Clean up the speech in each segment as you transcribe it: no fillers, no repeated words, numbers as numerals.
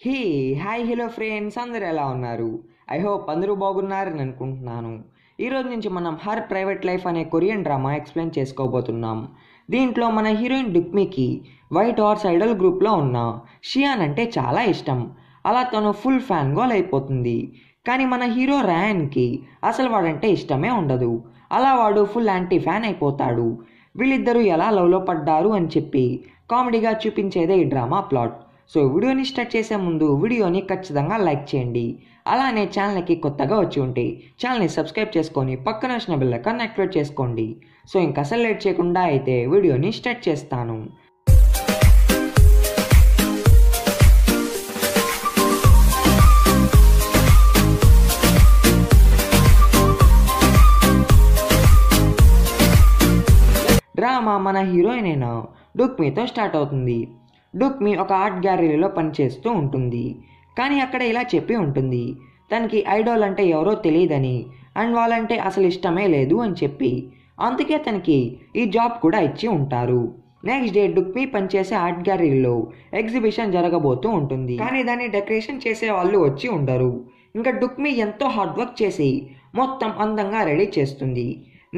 Hey hi hello friends, అందరూ ఎలా ఉన్నారు? ఐ హోప్ అందరూ బాగున్నారని అనుకుంటున్నాను. ఈరోజు నుంచి మనం హర్ ప్రైవేట్ లైఫ్ అనే కొరియన్ డ్రామా ఎక్స్ప్లెయిన్ చేసుకోబోతున్నాం. దీంట్లో మన హీరోయిన్ డుక్మీకి వైట్ హార్స్ ఐడల్ గ్రూప్లో ఉన్న షియాన్ అంటే చాలా ఇష్టం. అలా తను ఫుల్ ఫ్యాన్ గోల్ అయిపోతుంది. కానీ మన హీరో రయాన్కి అసలు వాడంటే ఇష్టమే ఉండదు. అలా వాడు ఫుల్ యాంటీ ఫ్యాన్ అయిపోతాడు. వీళ్ళిద్దరూ ఎలా లవ్లో పడ్డారు అని చెప్పి కామెడీగా చూపించేదే ఈ డ్రామా ప్లాట్. సో వీడియోని స్టార్ట్ చేసే ముందు వీడియోని ఖచ్చితంగా లైక్ చేయండి. అలానే ఛానల్కి కొత్తగా వచ్చి ఉంటే ఛానల్ని సబ్స్క్రైబ్ చేసుకొని పక్కన వచ్చిన బెల్ ఐకాన్ యాక్టివేట్ చేసుకోండి. సో ఇంకా అసలు లేట్ చేయకుండా అయితే వీడియోని స్టార్ట్ చేస్తాను. డ్రామా మన హీరోయిన్ అయిన డుక్మీతో స్టార్ట్ అవుతుంది. డుక్మీ ఒక ఆర్ట్ గ్యాలరీలో పనిచేస్తూ ఉంటుంది. కానీ అక్కడ ఇలా చెప్పి ఉంటుంది, తనకి ఐడాల్ అంటే ఎవరో తెలియదని అండ్ వాళ్ళంటే అసలు ఇష్టమే లేదు అని చెప్పి. అందుకే తనకి ఈ జాబ్ కూడా ఇచ్చి ఉంటారు. నెక్స్ట్ డే డుక్మీ పనిచేసే ఆర్ట్ గ్యాలరీలో ఎగ్జిబిషన్ జరగబోతూ ఉంటుంది. కానీ దాన్ని డెకరేషన్ చేసే వాళ్ళు వచ్చి ఉండరు. ఇంకా డుక్మీ ఎంతో హార్డ్ వర్క్ చేసి మొత్తం అందంగా రెడీ చేస్తుంది.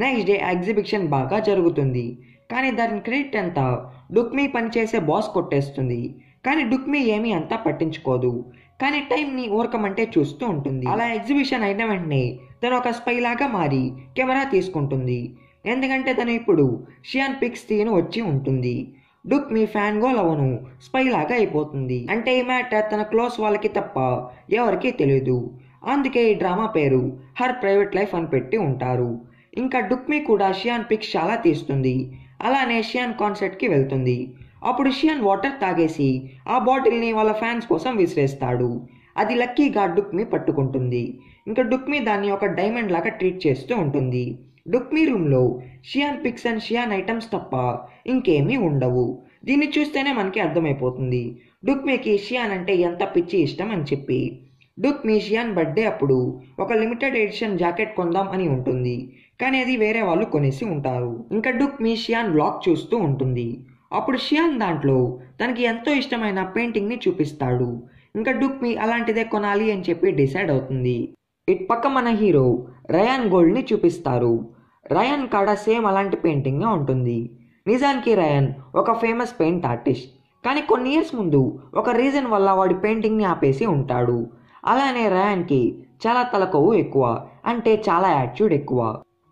నెక్స్ట్ డే ఎగ్జిబిషన్ బాగా జరుగుతుంది. కానీ దాని క్రెడిట్ అంతా డుక్మీ పనిచేసే బాస్ కొట్టేస్తుంది. కానీ డుక్మీ ఏమీ అంతా పట్టించుకోదు. కానీ టైంని ఊరకమంటే చూస్తూ ఉంటుంది. అలా ఎగ్జిబిషన్ అయిన వెంటనే తను ఒక స్పై లాగా మారి కెమెరా తీసుకుంటుంది. ఎందుకంటే తను ఇప్పుడు షియాన్ పిక్స్ తీయను వచ్చి ఉంటుంది. డుక్మీ ఫ్యాన్ గోల్ అవను స్పై లాగా అయిపోతుంది. అంటే ఈ మ్యాటర్ తన క్లోజ్ వాళ్ళకి తప్ప ఎవరికీ తెలియదు. అందుకే ఈ డ్రామా పేరు హర్ ప్రైవేట్ లైఫ్ అని పెట్టి ఉంటారు. ఇంకా డుక్మీ కూడా షియాన్ పిక్స్ చాలా తీస్తుంది. అలానే షియాన్ కాన్సర్ట్కి వెళ్తుంది. అప్పుడు షియాన్ వాటర్ తాగేసి ఆ బాటిల్ని వాళ్ళ ఫ్యాన్స్ కోసం విసిరేస్తాడు. అది లక్కీగా డుక్మీ పట్టుకుంటుంది. ఇంకా డుక్మీ దాన్ని ఒక డైమండ్ లాగా ట్రీట్ చేస్తూ ఉంటుంది. డుక్మీ రూమ్లో షియాన్ పిక్స్ అండ్ షియాన్ ఐటమ్స్ తప్ప ఇంకేమీ ఉండవు. దీన్ని చూస్తేనే మనకి అర్థమైపోతుంది డుక్మీకి షియాన్ అంటే ఎంత పిచ్చి ఇష్టం అని చెప్పి. డుక్మీ షియాన్ బర్త్డే అప్పుడు ఒక లిమిటెడ్ ఎడిషన్ జాకెట్ కొందాం అని ఉంటుంది. కానీ అది వేరే వాళ్ళు కొనేసి ఉంటారు. ఇంకా డుక్మీ షియాన్ వ్లాగ్ చూస్తూ ఉంటుంది. అప్పుడు షియాన్ దాంట్లో తనకి ఎంతో ఇష్టమైన పెయింటింగ్ని చూపిస్తాడు. ఇంకా డుక్మీ అలాంటిదే కొనాలి అని చెప్పి డిసైడ్ అవుతుంది. ఇటు పక్క మన హీరో రయాన్ గోల్డ్ని చూపిస్తారు. రయాన్ కాడ సేమ్ అలాంటి పెయింటింగ్గా ఉంటుంది. నిజానికి రయాన్ ఒక ఫేమస్ పెయింట్ ఆర్టిస్ట్. కానీ కొన్ని ఇయర్స్ ముందు ఒక రీజన్ వల్ల వాడి పెయింటింగ్ని ఆపేసి ఉంటాడు. అలానే రయాన్కి చాలా తలకొవ్వు ఎక్కువ, అంటే చాలా యాటిట్యూడ్ ఎక్కువ.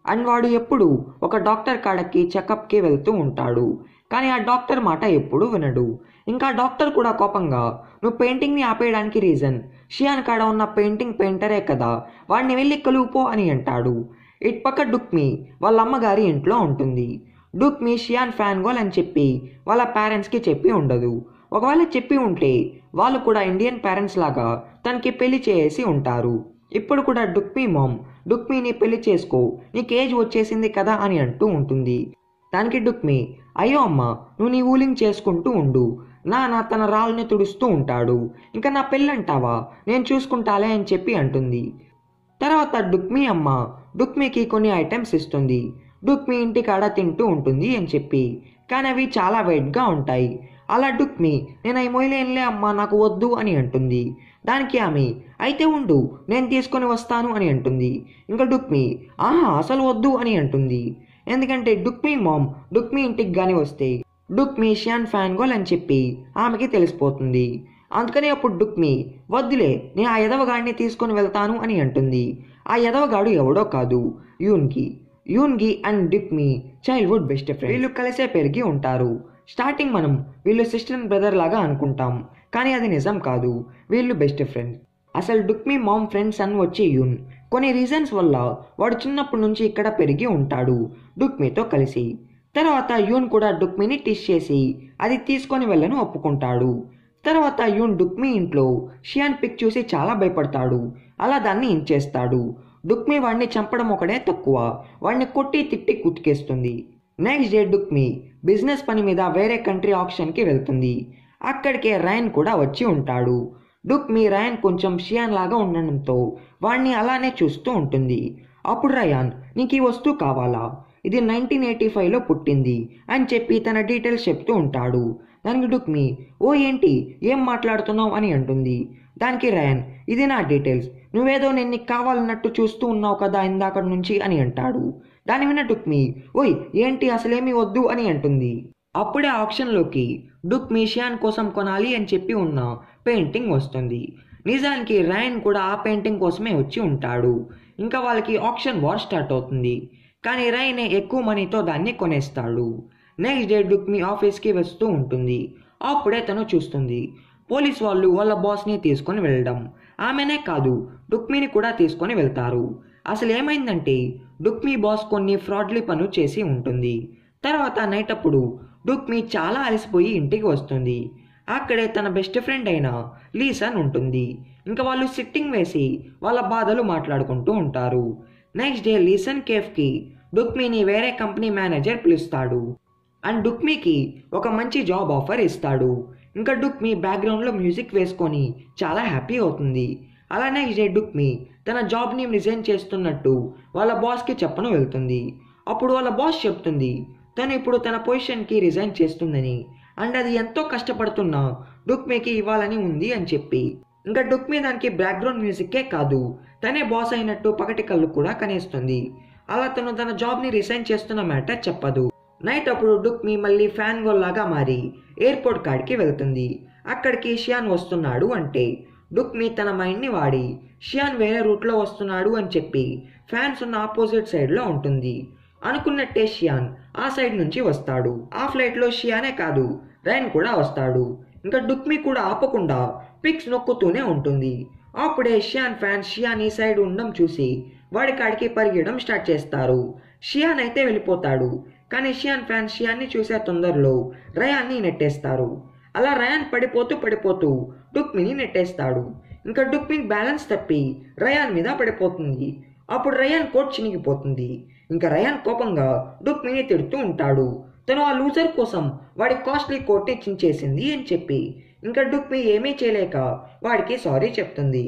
అండ్ వాడు ఎప్పుడు ఒక డాక్టర్ కాడకి చెకప్కి వెళ్తూ ఉంటాడు. కానీ ఆ డాక్టర్ మాట ఎప్పుడు వినడు. ఇంకా డాక్టర్ కూడా కోపంగా, నువ్వు పెయింటింగ్ని ఆపేయడానికి రీజన్ షియాన్ కాడ ఉన్న పెయింటరే కదా, వాడిని వెళ్ళి కలుపుపో అని అంటాడు. ఇటు పక్క డుక్మీ వాళ్ళ అమ్మగారి ఇంట్లో ఉంటుంది. డుక్మీ షియాన్ ఫ్యాన్ గోల్ అని చెప్పి వాళ్ళ పేరెంట్స్కి చెప్పి ఉండదు. ఒకవేళ చెప్పి ఉంటే వాళ్ళు కూడా ఇండియన్ పేరెంట్స్ లాగా తనకి పెళ్లి చేసి ఉంటారు. ఇప్పుడు కూడా డుక్మీ మామ్ డుక్మీని పెళ్లి చేసుకో, నీకు ఏజ్ వచ్చేసింది కదా అని అంటూ ఉంటుంది. దానికి డుక్మీ, అయ్యో అమ్మ, నువ్వు నీ ఊలింగ్ చేసుకుంటూ ఉండు, నాన్న తన రాళ్ళని తుడుస్తూ ఉంటాడు, ఇంకా నా పెళ్ళంటావా, నేను చూసుకుంటాలే అని చెప్పి అంటుంది. తర్వాత డుక్మీ అమ్మ డుక్మీకి కొన్ని ఐటమ్స్ ఇస్తుంది. డుక్మీ ఇంటికాడ తింటూ ఉంటుంది అని చెప్పి. కానీ అవి చాలా వెయిట్గా ఉంటాయి. అలా డుక్మీ, నేను అవి మొయ్యలేనులే అమ్మ, నాకు వద్దు అని అంటుంది. దానికి ఆమె, అయితే ఉండు నేను తీసుకొని వస్తాను అని అంటుంది. ఇంకా డుక్మీ, ఆహా అసలు వద్దు అని అంటుంది. ఎందుకంటే డుక్మీ మామ్ డుక్మీ ఇంటికి కానీ వస్తే డుక్మీ షియాన్ ఫ్యాన్ గోల్ అని చెప్పి ఆమెకి తెలిసిపోతుంది. అందుకని అప్పుడు డుక్మీ, వద్దులే నేను ఆ ఎదవగాడిని తీసుకొని వెళ్తాను అని అంటుంది. ఆ ఎదవగాడు ఎవడో కాదు, యూన్గి అండ్ డుక్మీ చైల్డ్హుడ్ బెస్ట్ ఫ్రెండ్. వీళ్ళు కలిసే పెరిగి ఉంటారు. స్టార్టింగ్ మనం వీళ్ళు సిస్టర్ అండ్ బ్రదర్ లాగా అనుకుంటాం, కానీ అది నిజం కాదు, వీళ్ళు బెస్ట్ ఫ్రెండ్స్. అసలు డుక్మీ మామ్ ఫ్రెండ్ సన్ వచ్చి యూన్. కొన్ని రీజన్స్ వల్ల వాడు చిన్నప్పటి నుంచి ఇక్కడ పెరిగి ఉంటాడు డుక్మీతో కలిసి. తర్వాత యూన్ కూడా డుక్మీని టిష్ చేసి అది తీసుకొని వెళ్ళను ఒప్పుకుంటాడు. తర్వాత యూన్ డుక్మీ ఇంట్లో షియాన్ పిక్ చూసి చాలా భయపడతాడు. అలా దాన్ని ఇంచేస్తాడు. డుక్మీ వాడిని చంపడం ఒకడే తక్కువ, వాడిని కొట్టి తిట్టి కుతికేస్తుంది. నెక్స్ట్ డే డుక్మీ బిజినెస్ పని మీద వేరే కంట్రీ ఆప్షన్కి వెళ్తుంది. అక్కడికే రయాన్ కూడా వచ్చి ఉంటాడు. డుక్మీ రయాన్ కొంచెం షియాన్ లాగా ఉండడంతో వాడిని అలానే చూస్తూ ఉంటుంది. అప్పుడు రయాన్, నీకు ఈ వస్తువు కావాలా, ఇది 1985లో పుట్టింది అని చెప్పి తన డీటెయిల్స్ చెప్తూ ఉంటాడు. దానికి డుక్మి ఓ ఏంటి ఏం మాట్లాడుతున్నావు అని అంటుంది. దానికి రయాన్ ఇది నా డీటెయిల్స్, నువ్వేదో నేను నీకు కావాలన్నట్టు చూస్తూ ఉన్నావు కదా ఇందాకటి నుంచి అని అంటాడు. దాని విన్న డుక్మి ఓయ్ ఏంటి అసలేమీ వద్దు అని అంటుంది. అప్పుడే ఆప్షన్లోకి డుక్మి షియాన్ కోసం కొనాలి అని చెప్పి ఉన్న పెయింటింగ్ వస్తుంది. నిజానికి రయాన్ కూడా ఆ పెయింటింగ్ కోసమే వచ్చి ఉంటాడు. ఇంకా వాళ్ళకి ఆప్షన్ వార్ స్టార్ట్ అవుతుంది. కానీ రయాన్ ఎక్కువ మనీతో దాన్ని కొనేస్తాడు. నెక్స్ట్ డే డుక్మి ఆఫీస్కి వస్తూ ఉంటుంది. అప్పుడే తను చూస్తుంది పోలీస్ వాళ్ళు వాళ్ళ బాస్ని తీసుకొని వెళ్ళడం. ఆమెనే కాదు డుక్మిని కూడా తీసుకొని వెళ్తారు. అసలు ఏమైందంటే డుక్మి బాస్ కొన్ని ఫ్రాడ్లీ పనులు చేసి ఉంటుంది. తర్వాత నైట్ అప్పుడు డుక్మి చాలా అలసిపోయి ఇంటికి వస్తుంది. అక్కడే తన బెస్ట్ ఫ్రెండ్ అయిన లీసన్ ఉంటుంది. ఇంకా వాళ్ళు సిట్టింగ్ వేసి వాళ్ళ బాధలు మాట్లాడుకుంటూ ఉంటారు. నెక్స్ట్ డే లీసన్ కేఫ్కి డుక్మిని వేరే కంపెనీ మేనేజర్ పిలుస్తాడు అండ్ డుక్మికి ఒక మంచి జాబ్ ఆఫర్ ఇస్తాడు. ఇంకా డుక్మి బ్యాక్గ్రౌండ్లో మ్యూజిక్ వేసుకొని చాలా హ్యాపీ అవుతుంది. అలా నెక్స్ట్ డే డుక్మి తన జాబ్ని రిజైన్ చేస్తున్నట్టు వాళ్ళ బాస్కి చెప్పను వెళ్తుంది. అప్పుడు వాళ్ళ బాస్ చెప్తుంది తను ఇప్పుడు తన పొజిషన్కి రిజైన్ చేస్తుందని అండ్ అది ఎంతో కష్టపడుతున్నా డుక్మికి ఇవ్వాలని ఉంది అని చెప్పి. ఇంకా డుక్మి దానికి బ్యాక్గ్రౌండ్ మ్యూజిక్కే కాదు తనే బాస్ అయినట్టు పగటి కళ్ళు కూడా కనేస్తుంది. అలా తను తన జాబ్ని రిజైన్ చేస్తున్న మ్యాటర్ చెప్పదు. నైట్ అప్పుడు డుక్మి మళ్ళీ ఫ్యాన్ గోల్ లాగా మారి ఎయిర్పోర్ట్ కాడికి వెళ్తుంది. అక్కడికి షియాన్ వస్తున్నాడు అంటే డుక్మి తన మైండ్ని వాడి షియాన్ వేరే రూట్లో వస్తున్నాడు అని చెప్పి ఫ్యాన్స్ ఉన్న ఆపోజిట్ సైడ్లో ఉంటుంది. అనుకున్నట్టే షియాన్ ఆ సైడ్ నుంచి వస్తాడు. ఆ ఫ్లైట్లో షియానే కాదు రయాన్ కూడా వస్తాడు. ఇంకా డుక్మి కూడా ఆపకుండా పిక్స్ నొక్కుతూనే ఉంటుంది. అప్పుడే షియాన్ ఫ్యాన్స్ షియాన్ ఈ సైడ్ ఉండడం చూసి వాడి కాడికి పరిగెడం స్టార్ట్ చేస్తారు. షియాన్ అయితే వెళ్ళిపోతాడు. కానీ షియాన్ ఫ్యాన్స్ షియాన్ని చూసే తొందరలో రయాన్ని నెట్టేస్తారు. అలా రయాన్ పడిపోతూ డుక్మిని నెట్టేస్తాడు. ఇంకా డుక్మి బ్యాలెన్స్ తప్పి రయాన్ మీద పడిపోతుంది. అప్పుడు రయాన్ కోట్ చినిగిపోతుంది. ఇంకా రయాన్ కోపంగా డుక్మిని తిడుతూ ఉంటాడు. తను ఆ లూజర్ కోసం వాడి కాస్ట్లీ కోట్ని చించేసింది అని చెప్పి. ఇంకా డుక్మి ఏమీ చేయలేక వాడికి సారీ చెప్తుంది.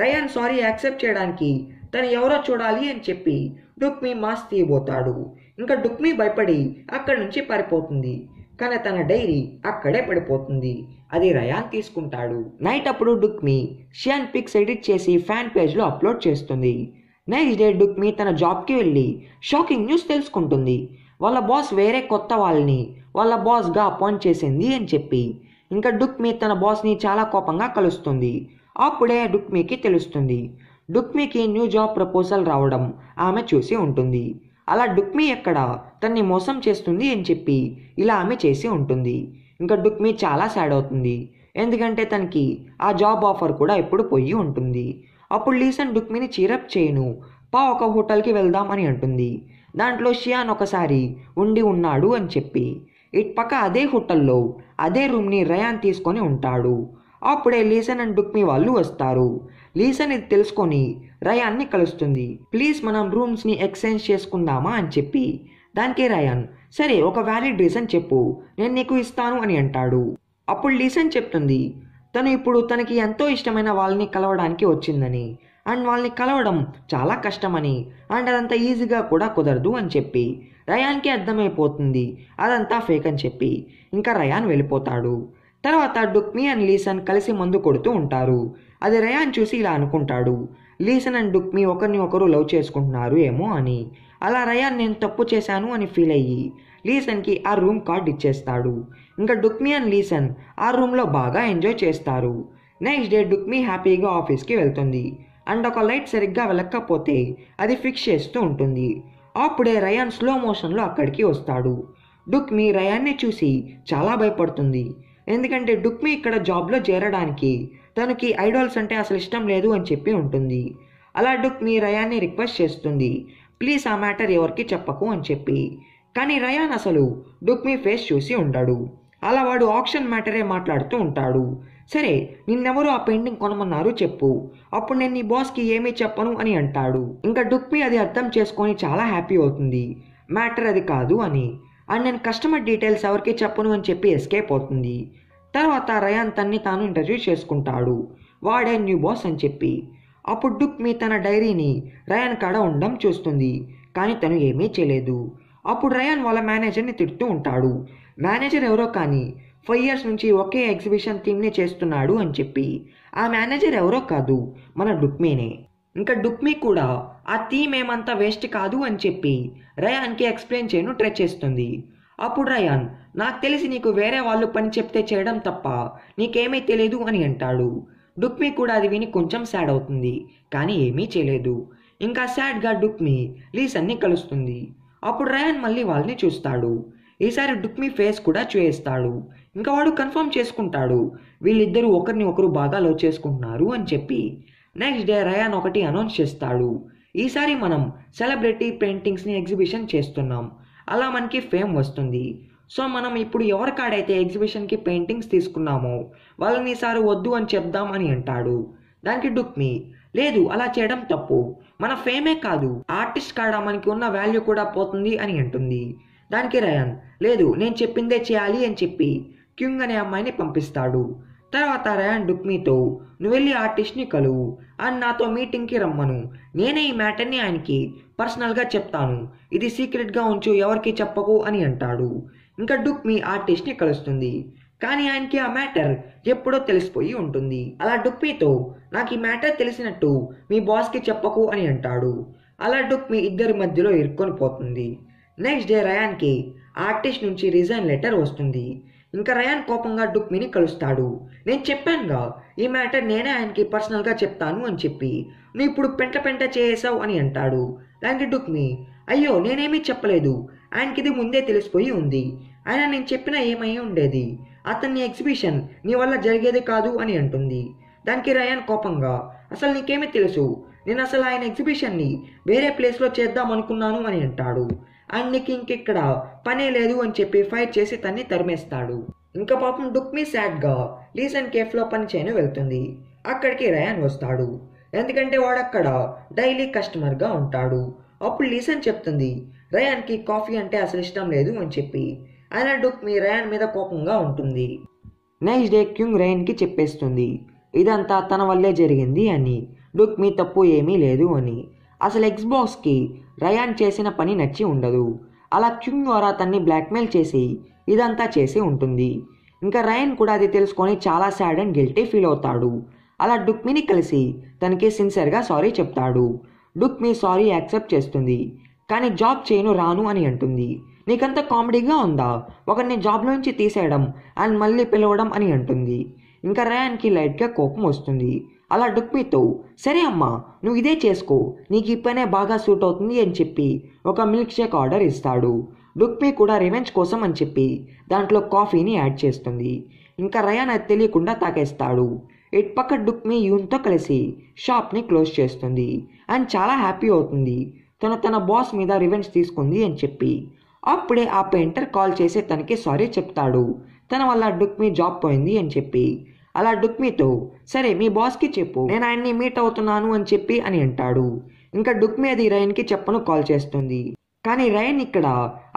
రయాన్ సారీ యాక్సెప్ట్ చేయడానికి తను ఎవరో చూడాలి అని చెప్పి డుక్మి మాస్క్ తీయబోతాడు. ఇంకా డుక్మి భయపడి అక్కడి నుంచి పారిపోతుంది. కానీ తన డైరీ అక్కడే పడిపోతుంది. అది రయాన్ తీసుకుంటాడు. నైట్ అప్పుడు డుక్మి షియాన్ పిక్స్ ఎడిట్ చేసి ఫ్యాన్ పేజ్లో అప్లోడ్ చేస్తుంది. నెక్స్ట్ డే డుక్మి తన జాబ్కి వెళ్ళి షాకింగ్ న్యూస్ తెలుసుకుంటుంది. వాళ్ళ బాస్ వేరే కొత్త వాళ్ళని వాళ్ళ బాస్గా అపాయింట్ చేసింది అని చెప్పి. ఇంకా డుక్మి తన బాస్ని చాలా కోపంగా కలుస్తుంది. అప్పుడే డుక్మికి తెలుస్తుంది డుక్మికి న్యూ జాబ్ ప్రపోజల్ రావడం ఆమె చూసి ఉంటుంది. అలా డుక్మి ఎక్కడ తన్ని మోసం చేస్తుంది అని చెప్పి ఇలా ఆమె చేసి ఉంటుంది. ఇంకా డుక్మి చాలా సాడ్ అవుతుంది. ఎందుకంటే తనకి ఆ జాబ్ ఆఫర్ కూడా ఎప్పుడు పోయి ఉంటుంది. అప్పుడు లీసన్ డుక్మిని చీరప్ చేయను ఒక హోటల్కి వెళ్దాం అని అంటుంది. దాంట్లో షియాన్ ఒకసారి ఉండి ఉన్నాడు అని చెప్పి. ఇటు పక్క అదే హోటల్లో అదే రూమ్ని రయాన్ తీసుకొని ఉంటాడు. అప్పుడే లీసన్ అండ్ డుక్మి వాళ్ళు వస్తారు. లీసన్ ఇది తెలుసుకొని రయాన్ని కలుస్తుంది. ప్లీజ్ మనం రూమ్స్ని ఎక్స్చేంజ్ చేసుకుందామా అని చెప్పి. దానికి రయాన్ సరే ఒక వ్యాలిడ్ రీజన్ చెప్పు నేను నీకు ఇస్తాను అని అంటాడు. అప్పుడు లీసన్ చెప్తుంది తను ఇప్పుడు తనకి ఎంతో ఇష్టమైన వాళ్ళని కలవడానికి వచ్చిందని అండ్ వాళ్ళని కలవడం చాలా కష్టమని అండ్ అదంతా ఈజీగా కూడా కుదరదు అని చెప్పి. రయాన్కి అర్థమైపోతుంది అదంతా ఫేక్ అని చెప్పి. ఇంకా రయాన్ వెళ్ళిపోతాడు. తర్వాత డుక్మి అండ్ లీసన్ కలిసి మందు కొడుతూ ఉంటారు. అది రయాన్ చూసి ఇలా అనుకుంటాడు లీసన్ అండ్ డుక్మి ఒకరిని ఒకరు లవ్ చేసుకుంటున్నారు ఏమో అని. అలా రయాన్ నేను తప్పు చేశాను అని ఫీల్ అయ్యి లీసన్కి ఆ రూమ్ కార్డ్ ఇచ్చేస్తాడు. ఇంకా డుక్మి అండ్ లీసన్ ఆ రూమ్లో బాగా ఎంజాయ్ చేస్తారు. నెక్స్ట్ డే డుక్మి హ్యాపీగా ఆఫీస్కి వెళ్తుంది అండ్ ఒక లైట్ సరిగ్గా వెళ్ళకపోతే అది ఫిక్స్ చేస్తూ ఉంటుంది. అప్పుడే రయాన్ స్లో మోషన్లో అక్కడికి వస్తాడు. డుక్మి రయాన్ని చూసి చాలా భయపడుతుంది. ఎందుకంటే డుక్మి ఇక్కడ జాబ్లో చేరడానికి తనకి ఐడాల్స్ అంటే అసలు ఇష్టం లేదు అని చెప్పి ఉంటుంది. అలా డుక్మి రయాన్ని రిక్వెస్ట్ చేస్తుంది ప్లీజ్ ఆ మ్యాటర్ ఎవరికి చెప్పకు అని చెప్పి. కానీ రయాన్ అసలు డుక్మి ఫేస్ చూసి ఉండడు. అలా వాడు ఆప్షన్ మ్యాటరే మాట్లాడుతూ ఉంటాడు. సరే నిన్నెవరు ఆ పెయింటింగ్ కొనమన్నారు చెప్పు, అప్పుడు నేను నీ బాస్కి ఏమీ చెప్పను అని అంటాడు. ఇంకా డుక్మి అది అర్థం చేసుకొని చాలా హ్యాపీ అవుతుంది మ్యాటర్ అది కాదు అని. అండ్ నేను కస్టమర్ డీటెయిల్స్ ఎవరికి చెప్పను అని చెప్పి ఎస్కేప్ అవుతుంది. తర్వాత రయాన్ తన్ని తాను ఇంటర్వ్యూ చేసుకుంటాడు వాడే న్యూ బాస్ అని చెప్పి. అప్పుడు డుక్మి తన డైరీని రయాన్ కాడ ఉండడం చూస్తుంది. కానీ తను ఏమీ చేయలేదు. అప్పుడు రయాన్ వాళ్ళ మేనేజర్ని తిడుతూ ఉంటాడు. మేనేజర్ ఎవరో కానీ 5 years నుంచి ఒకే ఎగ్జిబిషన్ థీమ్ని చేస్తున్నాడు అని చెప్పి. ఆ మేనేజర్ ఎవరో కాదు, మన డుక్మీనే. ఇంకా డుక్మీ కూడా ఆ థీమ్ ఏమంతా వేస్ట్ కాదు అని చెప్పి రయాన్కి ఎక్స్ప్లెయిన్ చేయను ట్రై చేస్తుంది. అప్పుడు రయాన్, నాకు తెలిసి నీకు వేరే వాళ్ళు పని చెప్తే చేయడం తప్ప నీకేమీ తెలియదు అని అంటాడు. డుక్మీ కూడా అది విని కొంచెం సాడ్ అవుతుంది, కానీ ఏమీ చేయలేదు. ఇంకా సాడ్గా డుక్మీ లీసన్ని కలుస్తుంది. అప్పుడు రయాన్ మళ్ళీ వాళ్ళని చూస్తాడు. ఈసారి డుక్మీ ఫేస్ కూడా చూస్తాడు. ఇంకా వాడు కన్ఫర్మ్ చేసుకుంటాడు వీళ్ళిద్దరూ ఒకరిని ఒకరు బాగా లవ్ చేసుకుంటున్నారు అని చెప్పి. నెక్స్ట్ డే రయాన్ ఒకటి అనౌన్స్ చేస్తాడు, ఈసారి మనం సెలబ్రిటీ పెయింటింగ్స్ని ఎగ్జిబిషన్ చేస్తున్నాం, అలా మనకి ఫేమ్ వస్తుంది. సో మనం ఇప్పుడు ఎవరికాడైతే ఎగ్జిబిషన్కి పెయింటింగ్స్ తీసుకున్నామో వాళ్ళని ఈసారి వద్దు అని చెప్దాం అని అంటాడు. దానికి డుక్మీ, లేదు అలా చేయడం తప్పు, మన ఫేమే కాదు ఆర్టిస్ట్ కాడ మనకి ఉన్న వాల్యూ కూడా పోతుంది అని అంటుంది. దానికి రయాన్, లేదు నేను చెప్పిందే చేయాలి అని చెప్పి క్యూంగ్ అనే అమ్మాయిని పంపిస్తాడు. తర్వాత రయాన్ డుక్మీతో, నువ్వు వెళ్ళి ఆర్టిస్ట్ని కలువు అని నాతో మీటింగ్కి రమ్మను, నేనే ఈ మ్యాటర్ని ఆయనకి పర్సనల్గా చెప్తాను, ఇది సీక్రెట్గా ఉంచు, ఎవరికి చెప్పకు అని అంటాడు. ఇంకా డుక్మీ ఆర్టిస్ట్ని కలుస్తుంది, కానీ ఆయనకి ఆ మ్యాటర్ ఎప్పుడో తెలిసిపోయి ఉంటుంది. అలా డుక్మీతో, నాకు ఈ మ్యాటర్ తెలిసినట్టు మీ బాస్కి చెప్పకు అని అంటాడు. అలా డుక్మీ ఇద్దరి మధ్యలో ఇరుక్కొని పోతుంది. నెక్స్ట్ డే రయాన్కి ఆర్టిస్ట్ నుంచి రిజైన్ లెటర్ వస్తుంది. ఇంకా రయాన్ కోపంగా డుక్మీని కలుస్తాడు. నేను చెప్పానుగా ఈ మ్యాటర్ నేనే ఆయనకి పర్సనల్గా చెప్తాను అని చెప్పి, నువ్వు ఇప్పుడు పెంట చేసావు అని అంటాడు. దానికి డుక్మీ, అయ్యో నేనేమీ చెప్పలేదు, ఆయనకి ఇది ముందే తెలిసిపోయి ఉంది, ఆయన నేను చెప్పినా ఏమై ఉండేది, అతన్ని ఎగ్జిబిషన్ నీ వల్ల జరిగేది కాదు అని అంటుంది. దానికి రయాన్ కోపంగా, అసలు నీకేమీ తెలుసు, నేను అసలు ఆయన ఎగ్జిబిషన్ని వేరే ప్లేస్లో చేద్దాం అనుకున్నాను అని అంటాడు. అండ్ నీకు ఇంకెక్కడ పనే లేదు అని చెప్పి ఫైట్ చేసి తన్ని తరిమేస్తాడు. ఇంకా పాపం డుక్మీ సాడ్గా లీసన్ కేఫ్లో పని చేయను వెళ్తుంది. అక్కడికి రయాన్ వస్తాడు, ఎందుకంటే వాడక్కడ డైలీ కస్టమర్గా ఉంటాడు. అప్పుడు లీసన్ చెప్తుంది రయాన్కి కాఫీ అంటే అసలు ఇష్టం లేదు అని చెప్పి. అయినా డుక్మీ రయాన్ మీద కోపంగా ఉంటుంది. నెక్స్ట్ డే క్యూంగ్ రయాన్కి చెప్పేస్తుంది ఇదంతా తన వల్లే జరిగింది అని, డుక్మీ తప్పు ఏమీ లేదు అని. అసలు ఎక్స్బాక్స్కి రయాన్ చేసిన పని నచ్చి ఉండదు, అలా క్యూంగ్ ద్వారా తన్ని బ్లాక్మెయిల్ చేసి ఇదంతా చేసి ఉంటుంది. ఇంకా రయాన్ కూడా అది తెలుసుకొని చాలా సాడ్ అండ్ గిల్టీ ఫీల్ అవుతాడు. అలా డుక్మీని కలిసి తనకి సిన్సియర్గా సారీ చెప్తాడు. డుక్మీ సారీ యాక్సెప్ట్ చేస్తుంది, కానీ జాబ్ చేయను రాను అని అంటుంది. నీకంత కామెడీగా ఉందా, ఒకరిని జాబ్లోంచి తీసేయడం అండ్ మళ్ళీ పిలవడం అని అంటుంది. ఇంకా రయాన్కి లైట్గా కోపం వస్తుంది. అలా డుక్మీతో, సరే అమ్మా నువ్వు ఇదే చేసుకో, నీకు ఈ పనే బాగా సూట్ అవుతుంది అని చెప్పి ఒక మిల్క్ షేక్ ఆర్డర్ ఇస్తాడు. డుక్మీ కూడా రివెంజ్ కోసం అని చెప్పి దాంట్లో కాఫీని యాడ్ చేస్తుంది. ఇంకా రయాన్ అది తెలియకుండా తాగేస్తాడు. ఇటు పక్క డుక్మీ యూన్తో కలిసి షాప్ని క్లోజ్ చేస్తుంది అండ్ చాలా హ్యాపీ అవుతుంది, తన బాస్ మీద రివెంజ్ తీసుకుంది అని చెప్పి. అప్పుడే ఆ పెయింటర్ కాల్ చేసి తనకి సారీ చెప్తాడు, తన వల్ల డుక్మీ జాబ్ పోయింది అని చెప్పి. అలా డుక్మీతో, సరే మీ బాస్కి చెప్పు నేను ఆయన్ని మీట్ అవుతున్నాను అని చెప్పి అని అంటాడు. ఇంకా డుక్మీ అది రయాన్కి చెప్పను కాల్ చేస్తుంది. కానీ రయాన్ ఇక్కడ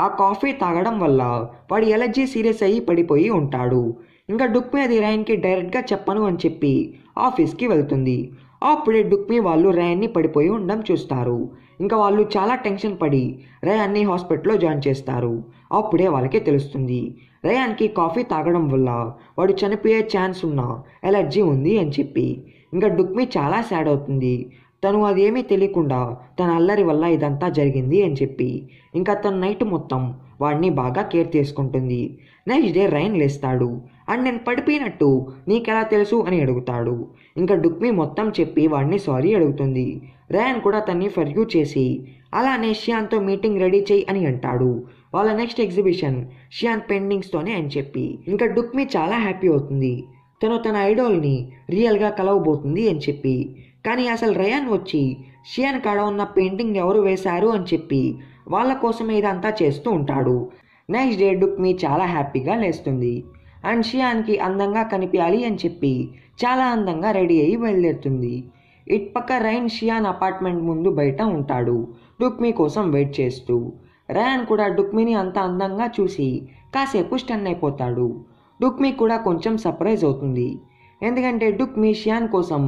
ఆ కాఫీ తాగడం వల్ల వాడి ఎలర్జీ సీరియస్ అయ్యి పడిపోయి ఉంటాడు. ఇంకా డుక్మీ అది రయాన్కి డైరెక్ట్గా చెప్పను అని చెప్పి ఆఫీస్కి వెళ్తుంది. అప్పుడే డుక్మీ వాళ్ళు రయాన్ని పడిపోయి ఉండడం చూస్తారు. ఇంకా వాళ్ళు చాలా టెన్షన్ పడి రయాన్ని హాస్పిటల్లో జాయిన్ చేస్తారు. అప్పుడే వాళ్ళకి తెలుస్తుంది రయాన్కి కాఫీ తాగడం వల్ల వాడు చనిపోయే ఛాన్స్ ఉన్న ఎలర్జీ ఉంది అని చెప్పి. ఇంకా డుక్మీ చాలా సాడ్ అవుతుంది, తను అదేమీ తెలియకుండా తన అల్లరి వల్ల ఇదంతా జరిగింది అని చెప్పి. ఇంకా తన నైట్ మొత్తం వాడిని బాగా కేర్ తీసుకుంటుంది. నెక్స్ట్ డే రయాన్ లేస్తాడు అండ్ నేను పడిపోయినట్టు నీకెలా తెలుసు అని అడుగుతాడు. ఇంకా డుక్మీ మొత్తం చెప్పి వాడిని సారీ అడుగుతుంది. రయాన్ కూడా తన్ని ఫర్గ్యూ చేసి అలానే షియాన్తో మీటింగ్ రెడీ చేయి అని అంటాడు. వాళ్ళ నెక్స్ట్ ఎగ్జిబిషన్ షియాన్ పెయింటింగ్స్తోనే అని చెప్పి. ఇంకా డుక్మీ చాలా హ్యాపీ అవుతుంది, తన ఐడోల్ని రియల్గా కలవబోతుంది అని చెప్పి. కానీ అసలు రయాన్ వచ్చి షియాన్ కాడ ఉన్న పెయింటింగ్ ఎవరు వేశారు అని చెప్పి వాళ్ళ కోసమే ఇదంతా చేస్తూ ఉంటాడు. నెక్స్ట్ డే డుక్మీ చాలా హ్యాపీగా లేస్తుంది అండ్ షియాన్కి అందంగా కనిపించాలి అని చెప్పి చాలా అందంగా రెడీ అయ్యి బయలుదేరుతుంది. ఇటు పక్క రయాన్ షియాన్ అపార్ట్మెంట్ ముందు బయట ఉంటాడు డుక్మీ కోసం వెయిట్ చేస్తూ. రయాన్ కూడా డుక్మీని అంత అందంగా చూసి కాసేపు స్టన్ అయిపోతాడు. డుక్మీ కూడా కొంచెం సర్ప్రైజ్ అవుతుంది, ఎందుకంటే డుక్మీ షియాన్ కోసం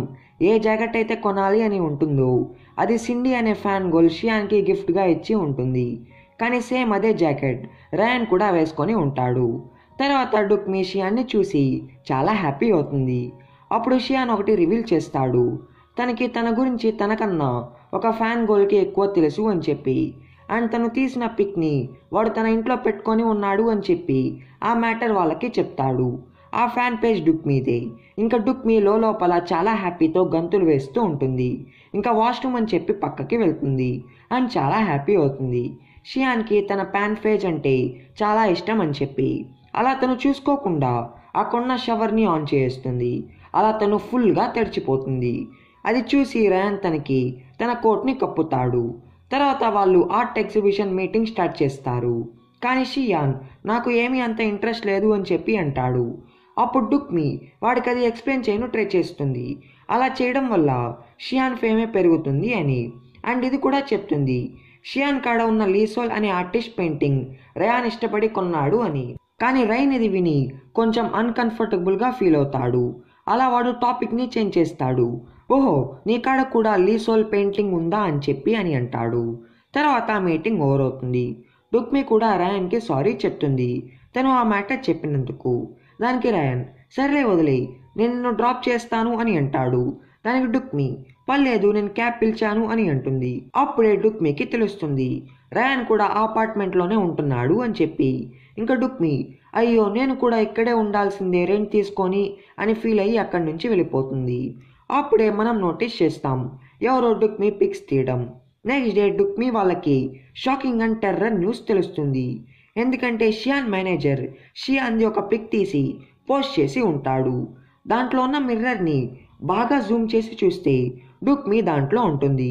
ఏ జాకెట్ అయితే కొనాలి అని ఉంటుందో అది సిండీ అనే ఫ్యాన్ గర్ల్ షియాన్కి గిఫ్ట్గా ఇచ్చి ఉంటుంది. కానీ సేమ్ అదే జాకెట్ రయాన్ కూడా వేసుకొని ఉంటాడు. తర్వాత డుక్మి షియాన్ని చూసి చాలా హ్యాపీ అవుతుంది. అప్పుడు షియాన్ ఒకటి రివీల్ చేస్తాడు. తనకి తన గురించి తనకన్నా ఒక ఫ్యాన్ గోల్కి ఎక్కువ తెలుసు అని చెప్పి, అండ్ తను తీసిన పిక్ని వాడు తన ఇంట్లో పెట్టుకొని ఉన్నాడు అని చెప్పి ఆ మ్యాటర్ వాళ్ళకి చెప్తాడు. ఆ ఫ్యాన్ పేజ్ డుక్మీదే. ఇంకా డుక్మి లోపల చాలా హ్యాపీతో గంతులు వేస్తూ ఉంటుంది. ఇంకా వాష్రూమ్ అని చెప్పి పక్కకి వెళ్తుంది అండ్ చాలా హ్యాపీ అవుతుంది. షియాన్కి తన ఫ్యాన్ పేజ్ అంటే చాలా ఇష్టం అని చెప్పి అలా తను చూసుకోకుండా ఆ కొన్న షవర్ని ఆన్ చేస్తుంది. అలా తను ఫుల్గా తడిచిపోతుంది. అది చూసి రయాన్ తనకి తన కోట్ని కప్పుతాడు. తర్వాత వాళ్ళు ఆర్ట్ ఎగ్జిబిషన్ మీటింగ్ స్టార్ట్ చేస్తారు. కానీ షియాన్ నాకు ఏమీ అంత ఇంట్రెస్ట్ లేదు అని చెప్పి అంటాడు. అప్పుడు డుక్మి వాడికి అది ఎక్స్ప్లెయిన్ చేయను ట్రై చేస్తుంది. అలా చేయడం వల్ల షియాన్ ఫేమే పెరుగుతుంది అని. అండ్ ఇది కూడా చెప్తుంది షియాన్ కాడ ఉన్న లీసోల్ అనే ఆర్టిస్ట్ పెయింటింగ్ రయాన్ ఇష్టపడి కొన్నాడు అని. కానీ రైన్ ఇది విని కొంచెం అన్కంఫర్టబుల్గా ఫీల్ అవుతాడు. అలా వాడు టాపిక్ని చేంజ్ చేస్తాడు. ఓహో నీ కాడ కూడా లీసోల్ పెయింటింగ్ ఉందా అని చెప్పి అని అంటాడు. తర్వాత మీటింగ్ ఓవర్ అవుతుంది. డుక్మి కూడా రయాన్కి సారీ చెప్తుంది తను ఆ మ్యాటర్ చెప్పినందుకు. దానికి రయాన్ సర్లే వదిలే నేను నిన్ను డ్రాప్ చేస్తాను అని అంటాడు. దానికి డుక్మి పర్లేదు నేను క్యాబ్ పిలిచాను అని అంటుంది. అప్పుడే డుక్మికి తెలుస్తుంది రయాన్ కూడా ఆ అపార్ట్మెంట్లోనే ఉంటున్నాడు అని చెప్పి. ఇంకా డుక్మి అయ్యో నేను కూడా ఇక్కడే ఉండాల్సిందే రెంట్ తీసుకొని అని ఫీల్ అయ్యి అక్కడి నుంచి వెళ్ళిపోతుంది. అప్పుడే మనం నోటీస్ చేస్తాం ఎవరో డుక్మి పిక్స్ తీయడం. నెక్స్ట్ డే డుక్మి వాళ్ళకి షాకింగ్ అండ్ టెర్రర్ న్యూస్ తెలుస్తుంది. ఎందుకంటే షియాన్ మేనేజర్ షియాన్ది ఒక పిక్ తీసి పోస్ట్ చేసి ఉంటాడు. దాంట్లో ఉన్న మిర్రర్ని బాగా జూమ్ చేసి చూస్తే డుక్మి దాంట్లో ఉంటుంది.